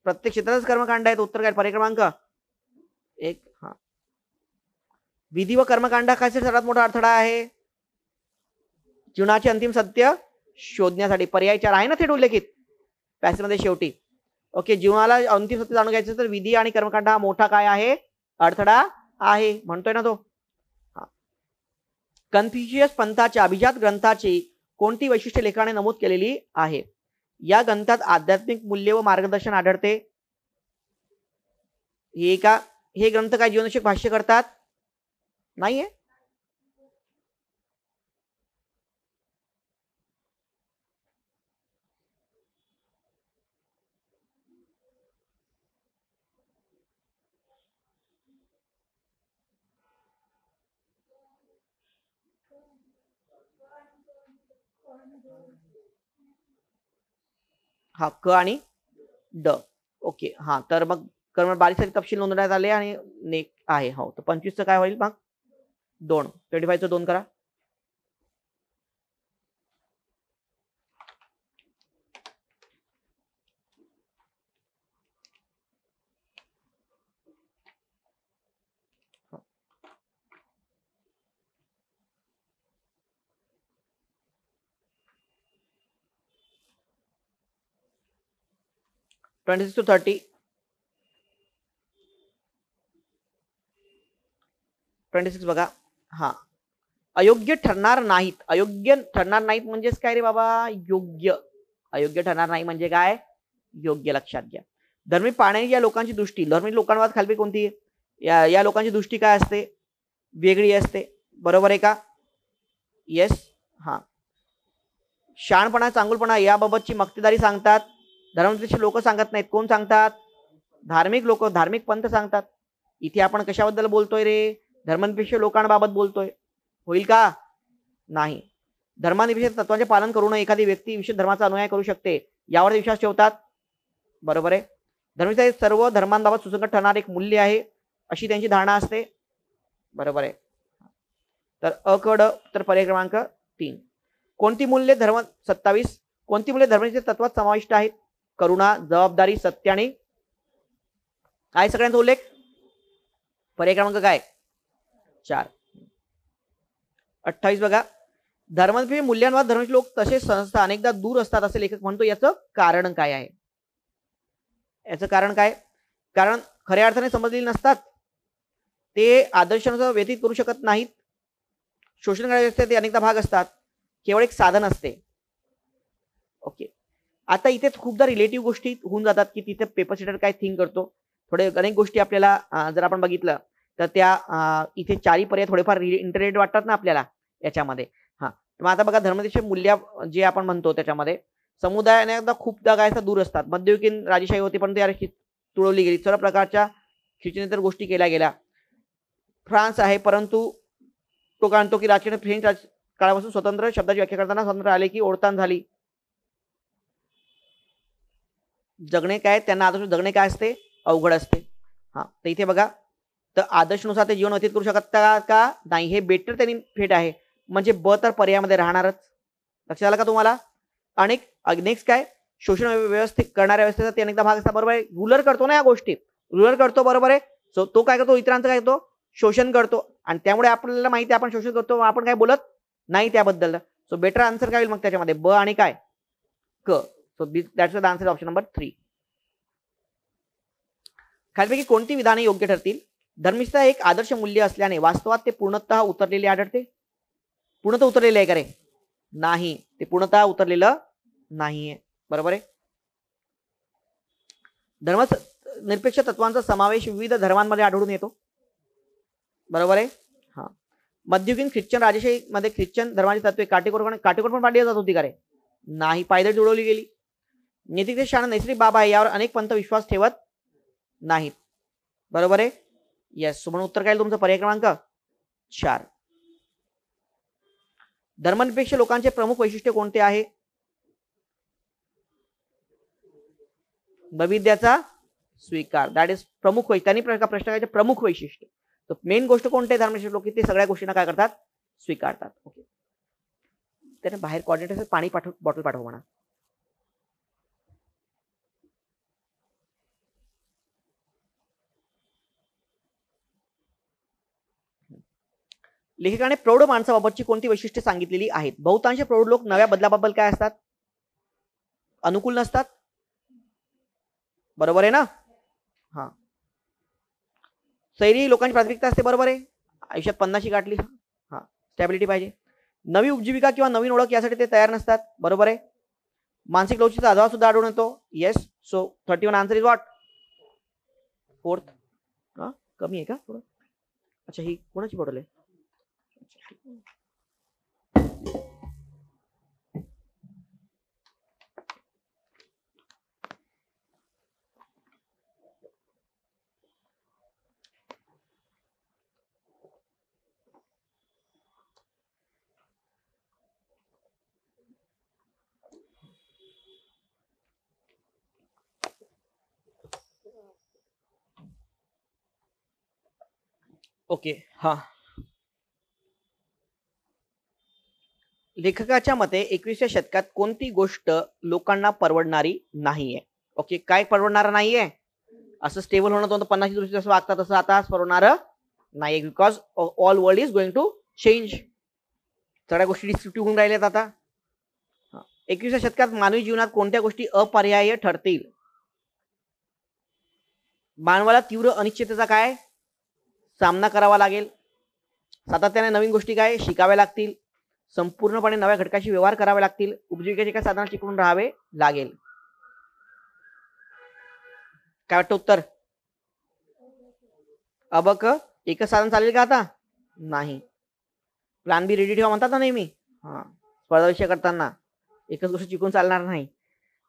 प्रत्येक क्षेत्रातच कर्मकांड आहेत. उत्तर काय? पर्याय क्रमांक 1. हा, विधी व कर्मकांड काय सर्वात मोठा अडथळा आहे? जीवनाचे अंतिम सत्य शोधण्यासाठी. पर्याय 4 आहे ना थेट उल्लेखित पॅसेजमध्ये शेवटी. ओके, जीवनाला अंतिम सत्य जाणून घ्यायचं तर विधी आणि कर्मकांड हा मोठा काय आहे, अडथळा आहे, म्हणतोय ना तो. कन्फ्युशियस पंथाच्या अभिजात ग्रंथाची कोणती वैशिष्ट्ये लेखाने नमूद केलेली आहे? या ग्रंथात आध्यात्मिक मूल्य व मार्गदर्शन आढळते. हे ग्रंथ काय जीवनविषयक भाष्य करतात? नाहीये. हा, क आणि ड. ओके, हा, तर मग कर्म बारीक तपशील नोंदवण्यात आले आणि नेक आहे. हो, तर 25चं काय होईल मग? 2. 25चं 2 करा. (26 to 30). 26 बघा. हा, अयोग्य ठरणार नाहीत. अयोग्य ठरणार नाहीत म्हणजेच काय रे बाबा? योग्य. अयोग्य ठरणार नाही म्हणजे काय? योग्य. लक्षात घ्या. धर्मी पाहणारी या लोकांची दृष्टी, धर्मी लोकांवाद खालपी कोणती? या लोकांची दृष्टी काय असते? वेगळी असते. बरोबर आहे का? येस. हा, शहाणपणा, चांगुलपणा याबाबतची मक्तेदारी सांगतात. धर्मनिरपेक्ष लोक सांगत नाहीत. कोण सांगतात? धार्मिक लोक, धार्मिक पंथ सांगतात. इथे आपण कशाबद्दल बोलतोय रे? धर्मनिरपेक्ष लोकांबाबत बोलतोय. होईल का? नाही. धर्मनिरपेक्ष तत्वांचे पालन करून एखादी व्यक्ती विशेष धर्माचा अनुयाय करू शकते, यावर विश्वास ठेवतात. बरोबर आहे. धर्मनिरपेक्ष सर्व धर्मांबाबत सुसंगत ठरणारे एक मूल्य आहे, अशी त्यांची धारणा असते. बरोबर आहे. तर अकड तर पर्याय क्रमांक 3. कोणती मूल्ये 27. कोणती मूल्ये धर्मनिरपेक्ष तत्वात समाविष्ट आहेत? करुणा, जबाबदारी, सत्य आणि काय सगळ्यांचा उल्लेख? पर्याय क्रमांक काय? 4. 28 बघा. धर्मनिरपेक्ष मूल्यांवर धर्मनिरपेक्ष लोक तसेच संस्था अनेकदा दूर असतात असे लेखक म्हणतो. याचं कारण काय आहे? याचं कारण काय? कारण खऱ्या अर्थाने समजलेले नसतात. ते आदर्शानुसार व्यतीत करू शकत नाहीत. शोषण करायचे असते ते अनेकदा भाग असतात. केवळ एक साधन असते. ओके, आता इथे खूपदा रिलेटिव्ह गोष्टी होऊन जातात की तिथे पेपर सेटर काय थिंक करतो. थोडे अनेक गोष्टी आपल्याला जर आपण बघितलं तर त्या इथे 4 पर्याय थोडेफार इंटरनेट वाटतात ना आपल्याला याच्यामध्ये. हा, मग आता बघा, धर्मनिरपेक्ष मूल्य जे आपण म्हणतो त्याच्यामध्ये समुदायाने एकदा खूपदा काय दूर असतात. मध्ययुगीन राजेशाही होती पण ती तुळवली गेली. सर्व प्रकारच्या ख्रिश्चनेतर गोष्टी केल्या गेल्या. फ्रान्स आहे, परंतु तो काय म्हणतो की राजकीय फ्रेंच काळापासून स्वतंत्र शब्दाची व्याख्या करताना स्वतंत्र आले की ओळखाण झाली. जगणे काय, त्यांना आदर्श जगणे काय असते? अवघड असते. हा, तर इथे बघा, तर आदर्शनुसार ते जीवन व्यतीत करू शकतात का? नाही. हे बेटर त्यांनी फेट आहे, म्हणजे ब तर पर्यायामध्ये राहणारच. लक्षात आलं का तुम्हाला? नेक्स्ट काय? शोषण व्यवस्थित करणाऱ्या व्यवस्थेचा ते अनेकदा भाग असतात. बरोबर आहे. रुलर करतो ना या गोष्टी, रुलर करतो. बरोबर आहे. सो तो काय करतो? इतरांचं काय करतो? शोषण करतो. आणि त्यामुळे आपल्याला माहिती आहे आपण शोषण करतो, आपण काय बोलत नाही त्याबद्दल. सो बेटर आन्सर काय होईल मग त्याच्यामध्ये? ब आणि काय? क. So that's the answer option number 3. खालीलपैकी कोणती विधाने योग्य ठरतील? धर्मिष्ठता एक आदर्श मूल्य असल्याने वास्तवात ते पूर्णतः उतरलेले आढळते. पूर्णतः उतरलेले आहे का रे? नाही, ते पूर्णतः उतरलेलं नाहीये. बरोबर आहे. धर्मनिरपेक्ष तत्वांचा समावेश विविध धर्मांमध्ये आढळून येतो. बरोबर आहे. हा, मध्ययुगीन ख्रिश्चन राजेशाही मध्ये ख्रिश्चन धर्माची तत्वे काटेकोर पण पाडली जात होती का रे? नाही, पायदळ जुळवली गेली. नैतिकते शाळा नैसर्गिक बाब आहे, यावर अनेक पंथ विश्वास ठेवत नाहीत. बरोबर आहे. येस. म्हणून उत्तर काय तुमचं? पर्याय क्रमांक 4. धर्मनिरपेक्ष लोकांचे प्रमुख वैशिष्ट्य कोणते आहे? वैविध्याचा स्वीकार. दॅट इज प्रमुख वैशिष्ट्य. त्यांनी प्रश्न करायचे प्रमुख वैशिष्ट्य. तर मेन गोष्ट कोणते? धर्मनिरपेक्ष लोक ते सगळ्या गोष्टींना काय करतात? स्वीकारतात. ओके, त्याने बाहेर कॉर्डिनेटर पाणी बॉटल पाठव म्हणा. लेखकाने प्रौढ माणसाबाबतची कोणती वैशिष्ट्ये सांगितलेली आहेत? बहुतांश प्रौढ लोक नव्या बदलाबद्दल काय असतात? अनुकूल नसतात. बरोबर आहे ना? हा, शहरी लोकांची प्राथमिकता असते, बरोबर आहे. आयुष्यात 50 गाठली, हा, स्टॅबिलिटी पाहिजे. नवी उपजीविका किंवा नवीन ओळख यासाठी ते तयार नसतात, बरोबर आहे. मानसिक लवचिकता अभाव सुद्धा आढळून येतो. Yes. So 31 answer is what? Fourth. कमी आहे का थोडं? अच्छा, ही कोणाची बॉटल आहे? ओके. हा, लेखकाच्या मते 21व्या शतकात कोणती गोष्ट लोकांना परवडणारी नाहीये? ओके, काय परवडणार नाहीये? असं स्टेबल होणं, तो 50 दृष्टी जसं वागतात तसं आता परवडणार नाही, because all world is going to change. सगळ्या गोष्टी डिस्ट्रिक्टिव्ह होऊन राहिल्यात आता. 21व्या शतकात मानवी जीवनात कोणत्या गोष्टी अपरिहार्य ठरतील? मानवाला तीव्र अनिश्चिततेचा काय सामना करावा लागेल. सातत्याने नवीन गोष्टी काय शिकाव्या लागतील. संपूर्णपणे नव्या घटकाशी व्यवहार करावे लागतील. उपजीविकेचे काय साधनात टिकून राहावे लागेल. काय वाटतं उत्तर? अबक एकच साधन चालेल का आता? नाही. प्लॅन बी रेडी ठेवा म्हणतात ना नेहमी. हा, स्पर्धा विषय करताना एकच गोष्ट चिकून चालणार नाही.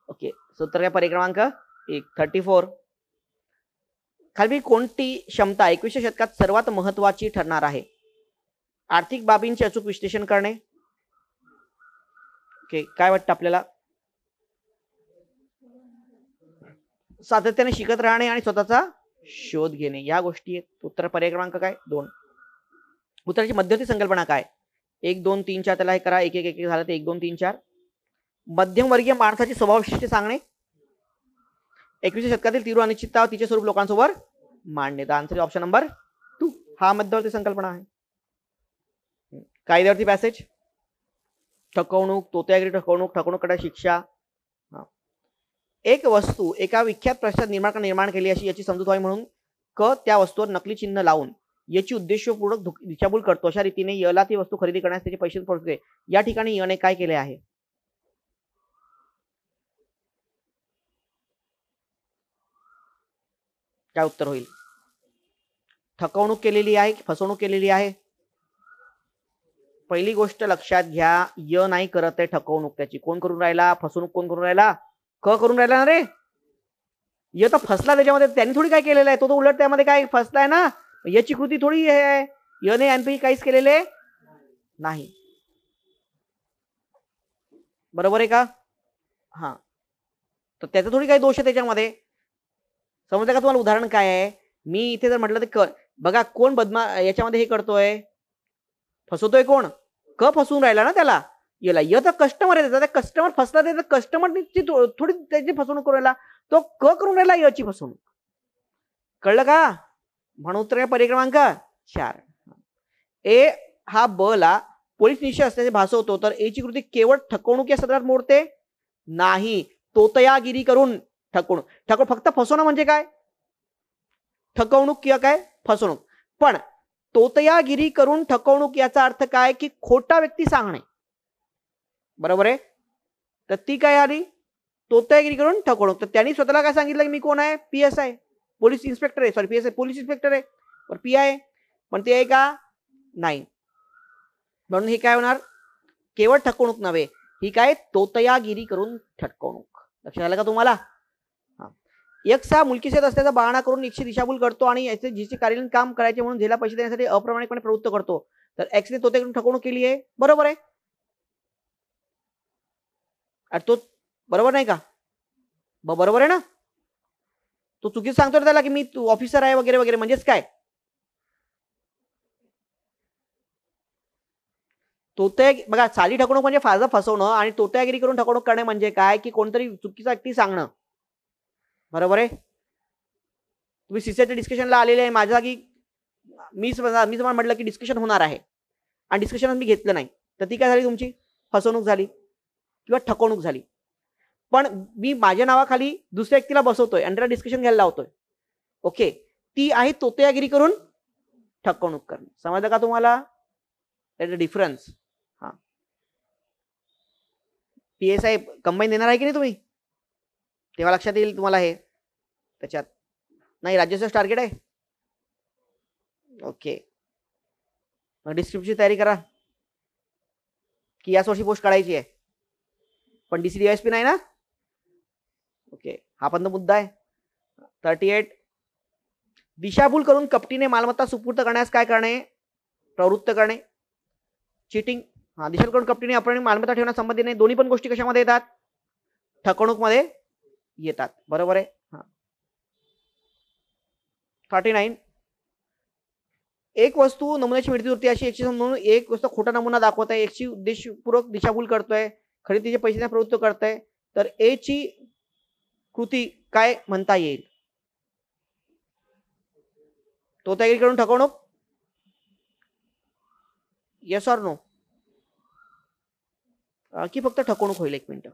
ओके, सो उत्तर काय? पर्याय क्रमांक 1, 34. खाली कोणती क्षमता 21व्या शतकात सर्वात महत्वाची ठरणार आहे? आर्थिक बाबींचे अचूक विश्लेषण करणे. ओके, काय वाटतं आपल्याला? सातत्याने शिकत राहणे आणि स्वतःचा शोध घेणे, या गोष्टी आहेत. उत्तर पर्याय क्रमांक काय? 2. उत्तराची मध्यवर्ती संकल्पना काय? 1, 2, 3, 4. त्याला हे करा, एक एक एक झालं ते 1, 2, 3, 4. मध्यमवर्गीय माणसाची स्वभाव वैशिष्ट्ये सांगणे. 21व्या शतकातील तीव्र अनिश्चितता व तिचे स्वरूप लोकांसमोर मांडणे. तर आन्सर ऑप्शन नंबर 2. हा मध्यवर्ती संकल्पना आहे. कायद्यावरती पॅसेज. ठकवणूक, तोत्यागिरी ठकवणूक, ठकवणूक शिक्षा. एक वस्तू एका विख्यात प्रश्नात निर्माण केली अशी याची समजूत व्हावी म्हणून क त्या वस्तूवर नकली चिन्ह लावून याची उद्देशपूर्वक दिशाभूल करतो. अशा रीतीने यला ती वस्तू खरेदी करण्यास त्याचे पैसे पडते. या ठिकाणी यने काय केले आहे? काय उत्तर होईल? ठकवणूक केलेली आहे की फसवणूक केलेली आहे? पहिली गोष्ट लक्षात घ्या, य नाही करत आहे ठकवणूक. त्याची कोण करून राहिला? फसवणूक कोण करून राहिला? क करून राहिला ना रे. य तर फसला त्याच्यामध्ये, त्यांनी थोडी काय केलेलं आहे. तो उलट त्यामध्ये काय फसलाय ना. याची कृती थोडी हे आहे. यने यांपैकी काहीच केलेले नाही. बरोबर आहे का? हा, तर त्याचा थोडी काही दोष आहे त्याच्यामध्ये. समजलं का तुम्हाला? उदाहरण काय आहे? मी इथे जर म्हटलं तर बघा कोण याच्यामध्ये हे करतोय, फसवतोय कोण? क फसवून राहिला ना त्याला. याला य तर कस्टमर आहे, त्याचा कस्टमर फसला, त्याचा कस्टमरची थोडी त्याची फसवणूक करून राहिला, तो क करून राहिला यची फसवणूक. कळलं का? म्हणून उत्तर पर्याय क्रमांक 4. ए हा ब ला पोलीस निश्चय असल्याचे भासवतो, तर ए ची कृती केवळ ठकवणूक या सदरात मोडते नाही. तोतयागिरी करून ठकवणूक फक्त फसवणं म्हणजे काय? ठकवणूक किंवा काय? फसवणूक. पण तोतयागिरी करून ठकवणूक याचा अर्थ काय? की खोटा व्यक्ती सांगणे. बरोबर आहे. तर ती काय आली? तोतयागिरी करून ठकवणूक. तर त्यांनी स्वतःला काय सांगितलं की मी कोण आहे? PSI, पोलीस इन्स्पेक्टर आहे. सॉरी, PSI पोलीस इन्स्पेक्टर आहे, पण PI आहे. पण ते आहे का? नाही. म्हणून हे काय होणार? केवळ ठकवणूक नव्हे, ही काय? तोतयागिरी करून ठकवणूक. लक्षात आलं का तुम्हाला? एक्स हा मुलकीसेत असल्याचा बहाणा करून एकशे दिशाभूल करतो आणि याचे जिचे कार्यालयीन काम करायचे म्हणून झेला पैसे देण्यासाठी अप्रामाणिकपणे प्रवृत्त करतो. तर एक्सने तोतयागिरी ठकवणूक केली आहे. बरोबर आहे. तो बरोबर नाही का? बरोबर आहे ना? तो चुकीचं सांगतो त्याला की मी ऑफिसर आहे वगैरे वगैरे. म्हणजेच काय? बघा, साली ठकवणूक म्हणजे फायदा फसवणं आणि तोतयागिरी करून ठकवणूक करणे म्हणजे काय? की कोणतरी चुकीचा व्यक्ती सांगणं. बरोबर आहे. तुम्ही सीसीच्या डिस्कशनला आलेले आहे, माझ्या जागी मी तुम्हाला म्हटलं की डिस्कशन होणार आहे आणि डिस्कशन मी घेतलं नाही, तर ती काय झाली? तुमची फसवणूक झाली किंवा ठकवणूक झाली. पण मी माझ्या नावाखाली दुसऱ्या व्यक्तीला बसवतोय आणि त्याला डिस्कशन घ्यायला लावतोय. ओके, ती आहे तोतेगिरी करून ठकवणूक करणे. समजलं का तुम्हाला? डिफरन्स. हा, PSI कंबाईन देणार आहे की नाही तुम्ही, तेव्हा लक्षात येईल तुम्हाला हे. त्याच्यात नाही राज्याचं टार्गेट आहे. ओके, मग डिस्क्रिप्शनची तयारी करा की याच वर्षी पोस्ट काढायची आहे, पण DCDSP नाही ना. ओके, हा पण तो मुद्दा आहे. 38 दिशाभूल करून कपटीने मालमत्ता सुपूर्द करण्यास काय करणे, प्रवृत्त करणे. चिटिंग. हा, दिशाभूल करून कपटीने आपण मालमत्ता ठेवण्यासंबंधी नाही. दोन्ही पण गोष्टी कशामध्ये येतात, ठकवणूक मध्ये येतात. बरोबर आहे. हा, 39 एक वस्तू नमुन्याची मिळती होती अशी एकशे म्हणून एक वस्तू खोटा नमुना दाखवत आहे, एकची उद्देशपूर्वक दिशाभूल करतोय, खरेदीचे पैसे प्रवृत्त करतोय, तर ए ची कृती काय म्हणता येईल? तो तयारी करून ठकवणूक. येस ऑर नो, की फक्त ठकवणूक होईल? एक मिनिट.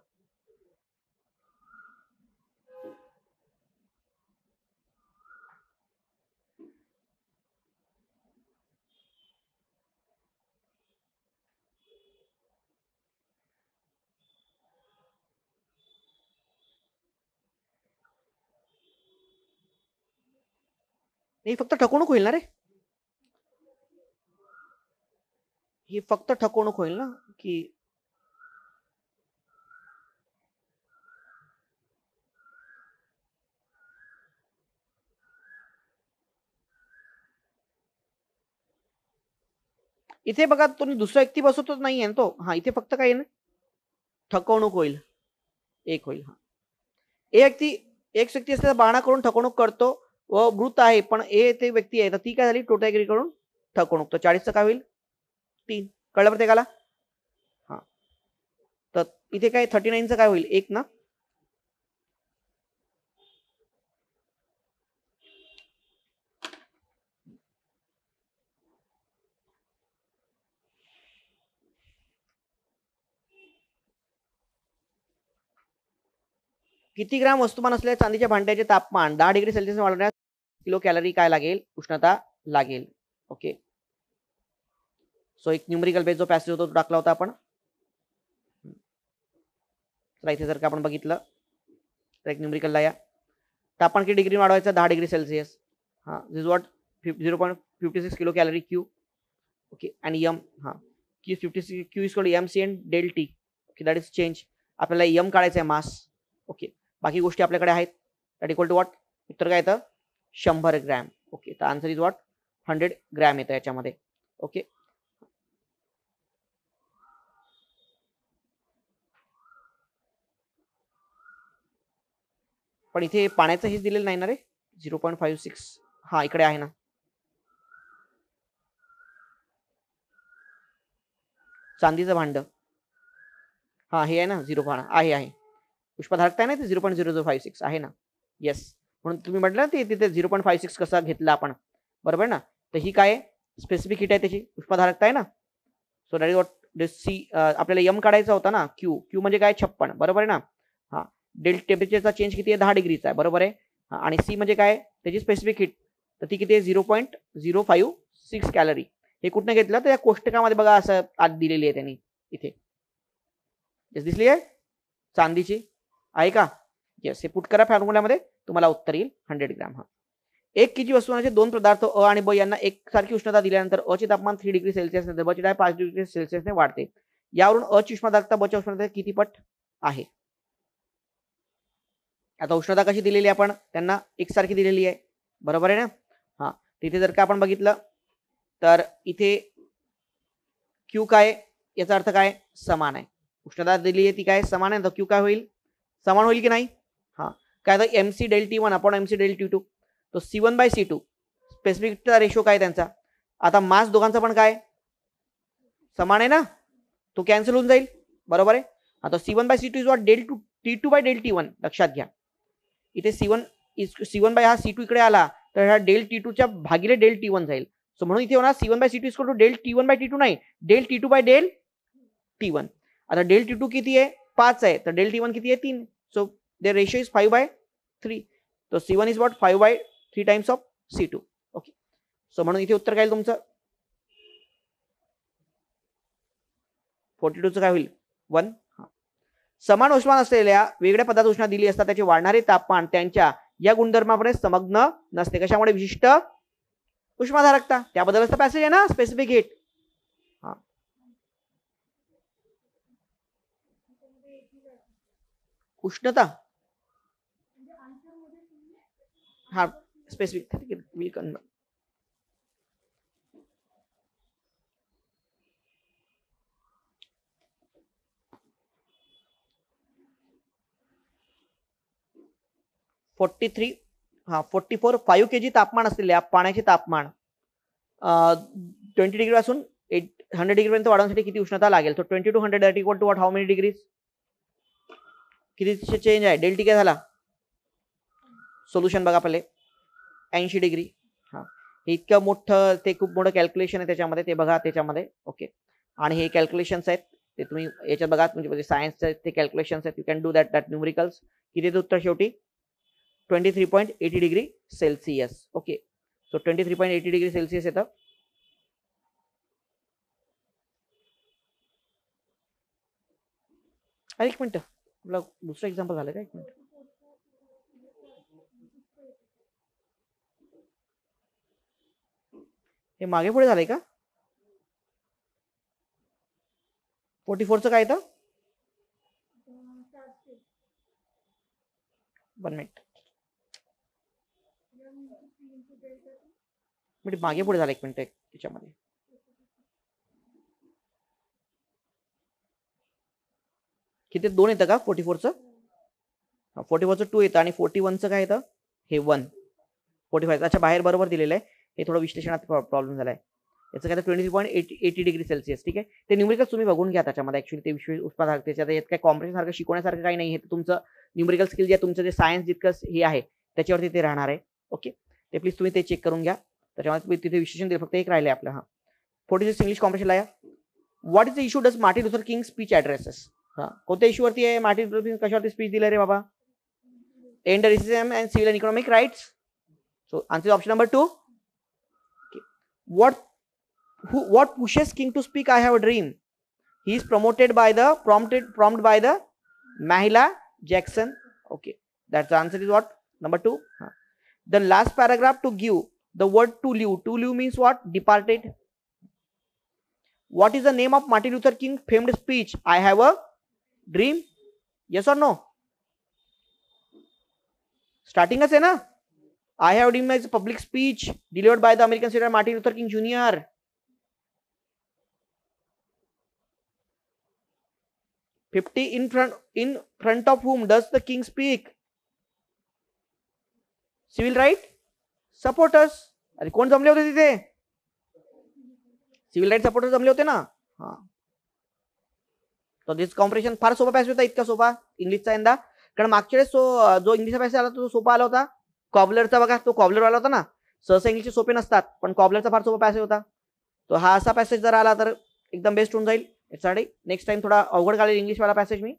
ही फक्त ठकवणूक होईल ना रे, ही फक्त ठकवणूक होईल ना. की इथे बघा, तुम्ही दुसरा व्यक्ती बसवतोच नाहीये ना तो. हा, इथे फक्त काय ना ठकवणूक होईल, एक होईल. हा, एक व्यक्ती असल्याचा बहाणा करून ठकवणूक करतो व मृत आहे, पण ए ते व्यक्ती आहे, तर ती काय झाली, टोटॅगिरी करून ठकवणूक. तर 40चं काय होईल, 3. कळलं प्रत्येकाला? हा, तर इथे काय 39चं काय होईल, 1 ना. किती ग्राम वस्तुमान असलेल्या चांदीच्या भांड्याचे तापमान 10 डिग्री सेल्सिअस वाढवण्यास किलो कॅलरी काय लागेल, उष्णता लागेल. ओके, सो एक न्यूमरिकल बेस जो पॅसेज होता तो टाकला होता आपण. तर इथे जर का आपण बघितलं तर एक न्यूमरिकलला या तापमान किती डिग्री वाढवायचं, 10 डिग्री सेल्सिअस. हा, this what 0.56 kilo calorie Q. Okay, आणि एम, हा Q 56 Q is called MC and del T. Okay, that is change. आपल्याला एम काढायचं आहे, मास. ओके, बाकी गोष्टी आपल्याकडे आहेत. दॅट इक्वल टू व्हॉट, उत्तर काय येतं, 100 ग्रॅम. ओके, तर आन्सर इज व्हॉट, 100 ग्रॅम येतं याच्यामध्ये. ओके, पण इथे पाण्याचं हेच दिलेलं नाही ना रे, 0.56. हा, इकडे आहे ना. चांदीचं भांड, हा हे आहे ना, 0 आहे पुष्पधारकता आहे ना, ते 0.0056 आहे ना. येस, म्हणून तुम्ही म्हटलं ते तिथे 0.56 कसा घेतला आपण, बरोबर ना. तर ही काय स्पेसिफिक हिट आहे, त्याची पुष्पधारकता आहे ना. So that is what C. आपल्याला एम काढायचा होता ना, क्यू म्हणजे काय, 56, बरोबर आहे ना. हा, डेल टेम्परेचरचा चेंज किती आहे, 10 डिग्रीचा आहे, बरोबर आहे. आणि सी म्हणजे काय, त्याची स्पेसिफिक हिट, तर ती किती आहे, 0.056 कॅलरी. हे कुठनं घेतलं तर या कोष्टकामध्ये बघा, असं आत दिलेली आहे त्यांनी इथे. दिसली आहे चांदीची, आहे का? येस, हे पुट करा फॉर्म्युल्यामध्ये, तुम्हाला उत्तर येईल 100 ग्रॅम. हा, 1 kg वस्तुमानाचे दोन पदार्थ अ आणि ब यांना एकसारखी उष्णता दिल्यानंतर अ चे तापमान 3 डिग्री सेल्सिअस नंतर ब चे तापमान 5 डिग्री सेल्सिअसने वाढते. यावरून अ ची उष्णता ब च्या उष्णता किती पट आहे? आता उष्णता कशी दिलेली आपण त्यांना एकसारखी दिलेली आहे, बरोबर आहे ना. हा, तिथे जर का आपण बघितलं तर इथे क्यू काय, याचा अर्थ काय, समान आहे. उष्णता दिली आहे ती काय समान आहे, तर क्यू काय होईल, समान होईल की नाही. हा, काय तर MC del T1 upon MC del T2, तो C1/C2 स्पेसिफिकचा रेशो काय त्यांचा. आता मास दोघांचा पण काय समान आहे ना, तो कॅन्सल होऊन जाईल, बरोबर आहे. आता C1/C2 is what, del T2/डेल T1. लक्षात घ्या, इथे C1 हा C2 इकडे आला तर हा डेल T2 च्या भागिले डेल T1 जाईल. सो म्हणून इथे होणार C1/C2 is equal to del T1/T2 नाही, डेल T2/डेल T1. आता डेल T2 किती आहे, 5 आहे, तर डेल T1 किती आहे, 3. So their ratio is 5/3. So C1 is what 5/3 times of C2. Okay, so म्हणून इथे उत्तर काय येईल तुमचं 42 चं काय होईल 1. समान उष्मान असलेल्या वेगळ्या पदार्थ उष्णता दिली असता त्याचे वाढणारे तापमान त्यांच्या या गुणधर्मामुळे संलग्न नसते. कशामुळे? विशिष्ट उष्माधारकता. त्याबद्दलच तर पॅसेज आहे ना, स्पेसिफिक हीट. उष्णता हा specific will convert. Forty 44 5 kg तापमान असलेल्या पाण्याचे तापमान 20 डिग्री पासून 100 डिग्री पर्यंत वाढवण्यासाठी किती उष्णता लागेल? तो 20 to 100 that equal to what, how many degrees? किती चेंज आहे? डेल्टी काय झाला? सोल्युशन बघा पहिले 80 डिग्री. हा, हे इतकं मोठं, ते खूप मोठं कॅल्क्युलेशन आहे त्याच्यामध्ये, ते बघा त्याच्यामध्ये. ओके, आणि हे कॅल्क्युलेशन्स आहेत ते तुम्ही याच्यात बघा, म्हणजे सायन्सचे ते कॅल्क्युलेशन्स आहेत. You can do that numericals. किती उत्तर शेवटी 23.80 degree Celsius. Okay, so 23.80 degree Celsius येतं. एक मिनिट, आपला दुसरं एक्झाम्पल झालं का? एक मिनिट, हे मागे पुढे झालंय का? 44 चं काय येतं? 1 मिनिट, मागे पुढे झालं. 1 मिनिट त्याच्यामध्ये. किती 2 येतं का 44 चं? 44 चं 2 येतं आणि 41 चं काय येतं? हे 1. 45 अच्छा बाहेर बरोबर दिलेलं आहे. हे थोडं विश्लेषणात प्रॉब्लेम झालाय. याचं काय 23.80 डिग्री सेल्सिअस. ठीक आहे, ते न्यूमरिकल्स तुम्ही बघून घ्या त्याच्यामध्ये. ऍक्च्युली ते विश्व उष्माधारकतेच्या यात काय कॉम्प्रेशन सारखं शिकवण्यासारखं काही नाही. हे तुमचं न्यूमरिकल स्किल जे तुमचं जे सायन्स जितकं हे आहे त्याच्यावरती ते राहणार आहे. ओके, ते प्लीज तुम्ही ते चेक करून घ्या. त्याच्यामध्ये तिथे विश्लेषण दिलं, फक्त एक राहिले आपलं. हा, 46 इंग्लिश कॉम्प्रेशन लाया. What is the issue does Martin Luther King speech addresses? हा, कोणत्या इशू वरती आहे मार्टिन लुथर किंग, कशावरती स्पीच दिलं रे बाबा? End racism and civil and economic rights. So answer option number 2. What pushes king to speak I have a dream? He is prompted by the Mahila Jackson. Okay, that's the answer is what? Number 2. The last paragraph to give the word to live. To live means what? Departed. What is the name of Martin Luther King famed speech I have a dream? Yes or no? Starting as है ना, I have a dream is a public speech delivered by the American senator Martin Luther King Jr. 50 in front of whom does the king speak? Civil right supporters. अरे कोण जमले होते तिथे? Civil right supporters जमले होते ना. हा, तो दिस कॉम्प्रेशन फार सोपा पॅसेज होता, इतका सोपा इंग्लिशचा यंदा. कारण मागच्या वेळेस जो इंग्लिशचा पॅसेज आला तो सोपा आला होता. कॉबलरचा बघा, तो कॉबलर वाला होता ना. सहसा इंग्लिशचे सोपे नसतात, पण कॉबलरचा फार सोपा पॅसेज होता. तो हा असा पॅसेज जर आला तर एकदम बेस्ट होऊन जाईल यासाठी. नेक्स्ट टाइम थोडा अवघड काढेल इंग्लिश वाला पॅसेज मी.